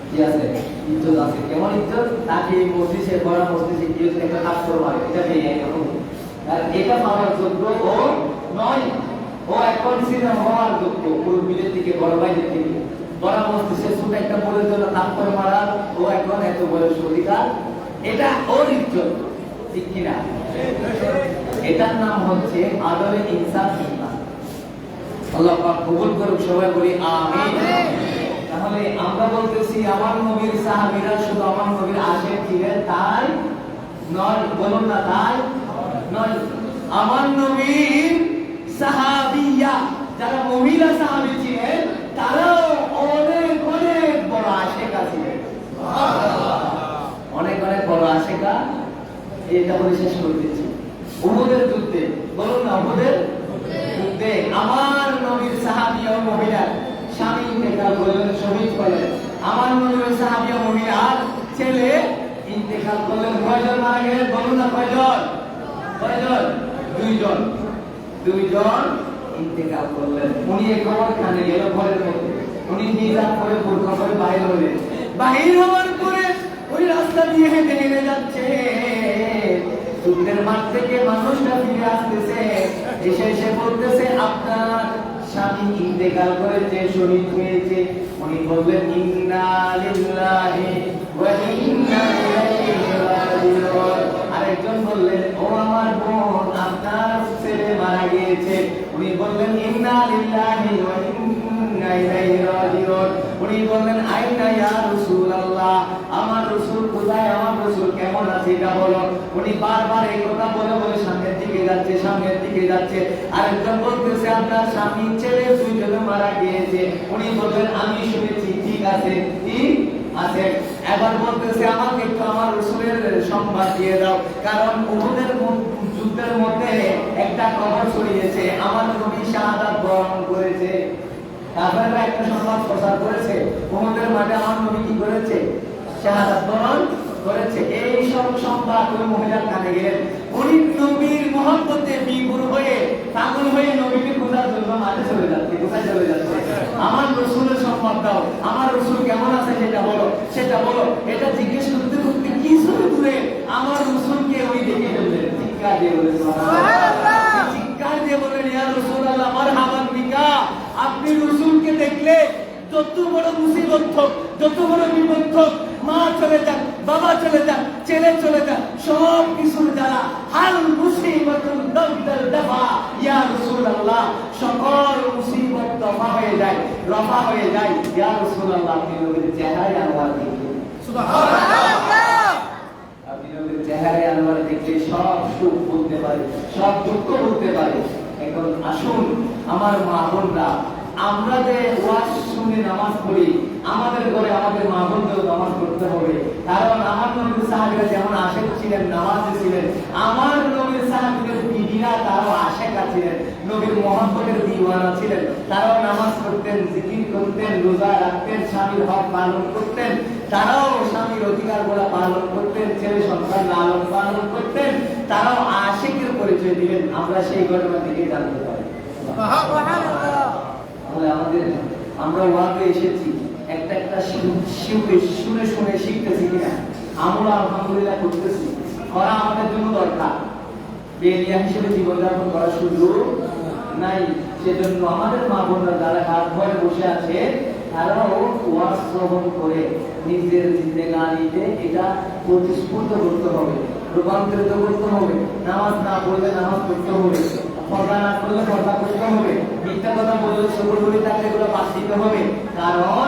কি আছে? ইজ্জত আছে। কেমন ইজ্জত? তাকে মসজিদে বড় মসজিদে গিয়ে একটা কাজ করবো, এটা পেয়ে এরকম। আর এটা পাওয়ার যোগ্য ও নয়। ও এখন সিনেমা হওয়ার যোগ্য মুরব্বীদের থেকে, বড় ভাইদের থেকে। বড় মসজিদে ছোট একটা বলের জন্য কাজ করে মারা, ও এখন এত বয়স অধিকার, এটা ওর ইজ্জত। ঠিক কিনা? এটার নাম হচ্ছে আদলে ইনসাফ। আল্লাহ পাক কবুল করুক, সবাই বলি আমিন। তাহলে আমরা বলতেছি আমার নবীর সাহাবীরা শুধু আমার নবীর আশিক ছিলেন তাই নয়, বলুন না তাই নয়। আমার নবীর সাহাবিয়া যারা মহিলা সাহাবী ছিলেন তারাও অনেক অনেক বড় আশিকা ছিলেন। অনেক অনেক বড় আশিকা। এটা বলে শেষ করে দিচ্ছি। উহুদের যুদ্ধে, বলুন না উহুদের যুদ্ধে আমার নবীর সাহাবী ও মহিলা স্বামী ইন্তেকাল করলেন, শহীদ হলেন। আমার নবীর সাহাবী ও মহিলার ছেলে ইন্তেকাল করলেন। কয়জন মারা গেলেন? বলুন না কয়জন? কয়জন? দুইজন। দুইজন ইন্তেকাল করলেন। উনি একবার খানে গেল ঘরের মধ্যে, উনি নিজাম করে বোরকা করে বাইরে হলেন। বাহির হওয়ার পরে ওই রাস্তা দিয়ে হেঁটে হেঁটে যাচ্ছে, যুদ্ধের মাঠ থেকে মানুষটা ফিরে আসতেছে, এসে এসে বলতেছে আপনার স্বামী ইন্তেকাল করেছে, শহীদ হয়েছে। উনি বললেন ইন্না লিল্লাহি ওয়া ইন্না ইলাইহি রাজিউন। আরেকজন বললেন ও আমার বোন আপনার ছেলে মারা গিয়েছে। উনি বললেন ইন্না লিল্লাহি ওয়া ইন্না ইলাইহি রাজিউন। উনি বললেন আইনা ইয়া রাসূলুল্লাহ, আমার রাসূল কোথায়, আমার রাসূল কেমন আছে এটা বলো। উনি বারবার এই কথা বলে বলে সামনের দিকে যাচ্ছে, সামনের দিকে যাচ্ছে। আরেকজন বলতেছে আপনার স্বামী ছেলে দুইজনে মারা গিয়েছে। উনি বললেন আমি শুনেছি, ঠিক আছে, ঠিক আছে। এবার বলতেছে আমাকে একটু আমার রাসূলের সংবাদ দিয়ে দাও, কারণ উহুদের যুদ্ধের মধ্যে একটা খবর ছড়িয়েছে আমার নবী শাহাদাত বরণ করেছে। কাফেররা একটা সংবাদ প্রচার করেছে উহুদের মাঠে আমার নবী কি করেছে? শাহাদাত বরণ করেছে। এই সব সংবাদ ওই মহিলার কানে গেলেন। উনি নবীর মহব্বতে বিভোর হয়ে পাগল হয়ে নবীকে খোঁজার জন্য মাঠে চলে যাচ্ছে। কোথায় চলে যাচ্ছে? আমার রাসূলের সংবাদ দাও, আমার রাসূল কেমন আছে সেটা বলো, সেটা বলো। এটা জিজ্ঞেস করতে করতে কিছু দূরে আমার রাসূলকে উনি দেখে ফেললেন। চিৎকার দিয়ে বলেন সুবহানাল্লাহ, চিৎকার দিয়ে বলেন ইয়া রাসূলুল্লাহ মারহাবান বিকা। আপনি রাসূলকে দেখলে যত বড় মুসিবত হোক, যত বড় বিপদ হোক, মা চলে যাক, বাবা চলে যাক, ছেলে চলে যাক, সব কিছুর দ্বারা হাল মুসিবতুল দাল দাফা ইয়া রাসূলুল্লাহ, সকল মুসিবত দফা হয়ে যায়, রফা হয়ে যায়। ইয়া রাসূলুল্লাহ আপনি নবীর চেহারায় আনোয়ার দেখুন। সুবহানাল্লাহ। আপনি নবীর চেহারায় আনোয়ার দেখলে সব সুখ বলতে পারে, সব দুঃখ বলতে পারে। এখন আসুন আমার মা বোনরা, আমরা যে ওয়াজ শুনে নামাজ পড়ি, আমাদের ঘরে আমাদের মা বোনদেরও নামাজ পড়তে হবে। কারণ আমার নবীর সাহাবীরা যেমন আশিক ছিলেন, নামাজি ছিলেন, আমার নবীর সাহাবীদের বিবিরা তারও আশিকা ছিলেন। নবীর মহব্বতের দিওয়ানা ছিলেন, তারাও নামাজ পড়তেন, জিকির করতেন, রোজা রাখতেন, স্বামীর হক পালন করতেন, তারাও স্বামীর অধিকারগুলো পালন করতেন, ছেলে সন্তান লালন পালন করতেন, তারাও আশিকের পরিচয় দিলেন। আমরা সেই ঘটনা থেকে জানতে পারি। তাহলে আমরা ওয়াকে এসেছি, একটা একটা শুনে শুনে শিখতেছি কিনা, আমরা আলহামদুলিল্লাহ করতেছি, করা আমাদের জন্য দরকার। বেরিয়া হিসেবে জীবনযাপন করার সুযোগ নাই। সেজন্য আমাদের মা বোনরা যারা ঘাট ঘরে বসে আছে, তারাও ওয়াজ শ্রবণ করে নিজের জিন্দেগানিতে এটা প্রতিস্ফুট করতে হবে, রূপান্তরিত করতে হবে। নামাজ না পড়লে নামাজ পড়তে হবে, পর্দা না করলে পর্দা করতে হবে, মিথ্যা কথা বললে সকলগুলি থাকলে এগুলো বাদ দিতে হবে। কারণ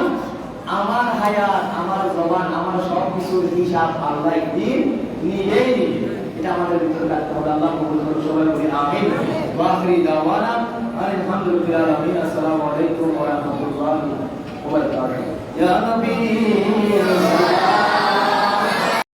আমার হায়াত, আমার জবান, আমার সবকিছুর হিসাব আল্লাহ একদিন নিজেই নিবে। এটা আমাদের ভিতরে রাখতে হবে। আল্লাহ কবুল করুন, সবাই বলি আমিন। ওয়া আখিরি দাওয়ানা আলহামদুলিল্লাহি রাব্বিল আলামিন। আসসালামু আলাইকুম ওয়া রাহমাতুল্লাহি ওয়া বারাকাতুহু। ইয়া নবী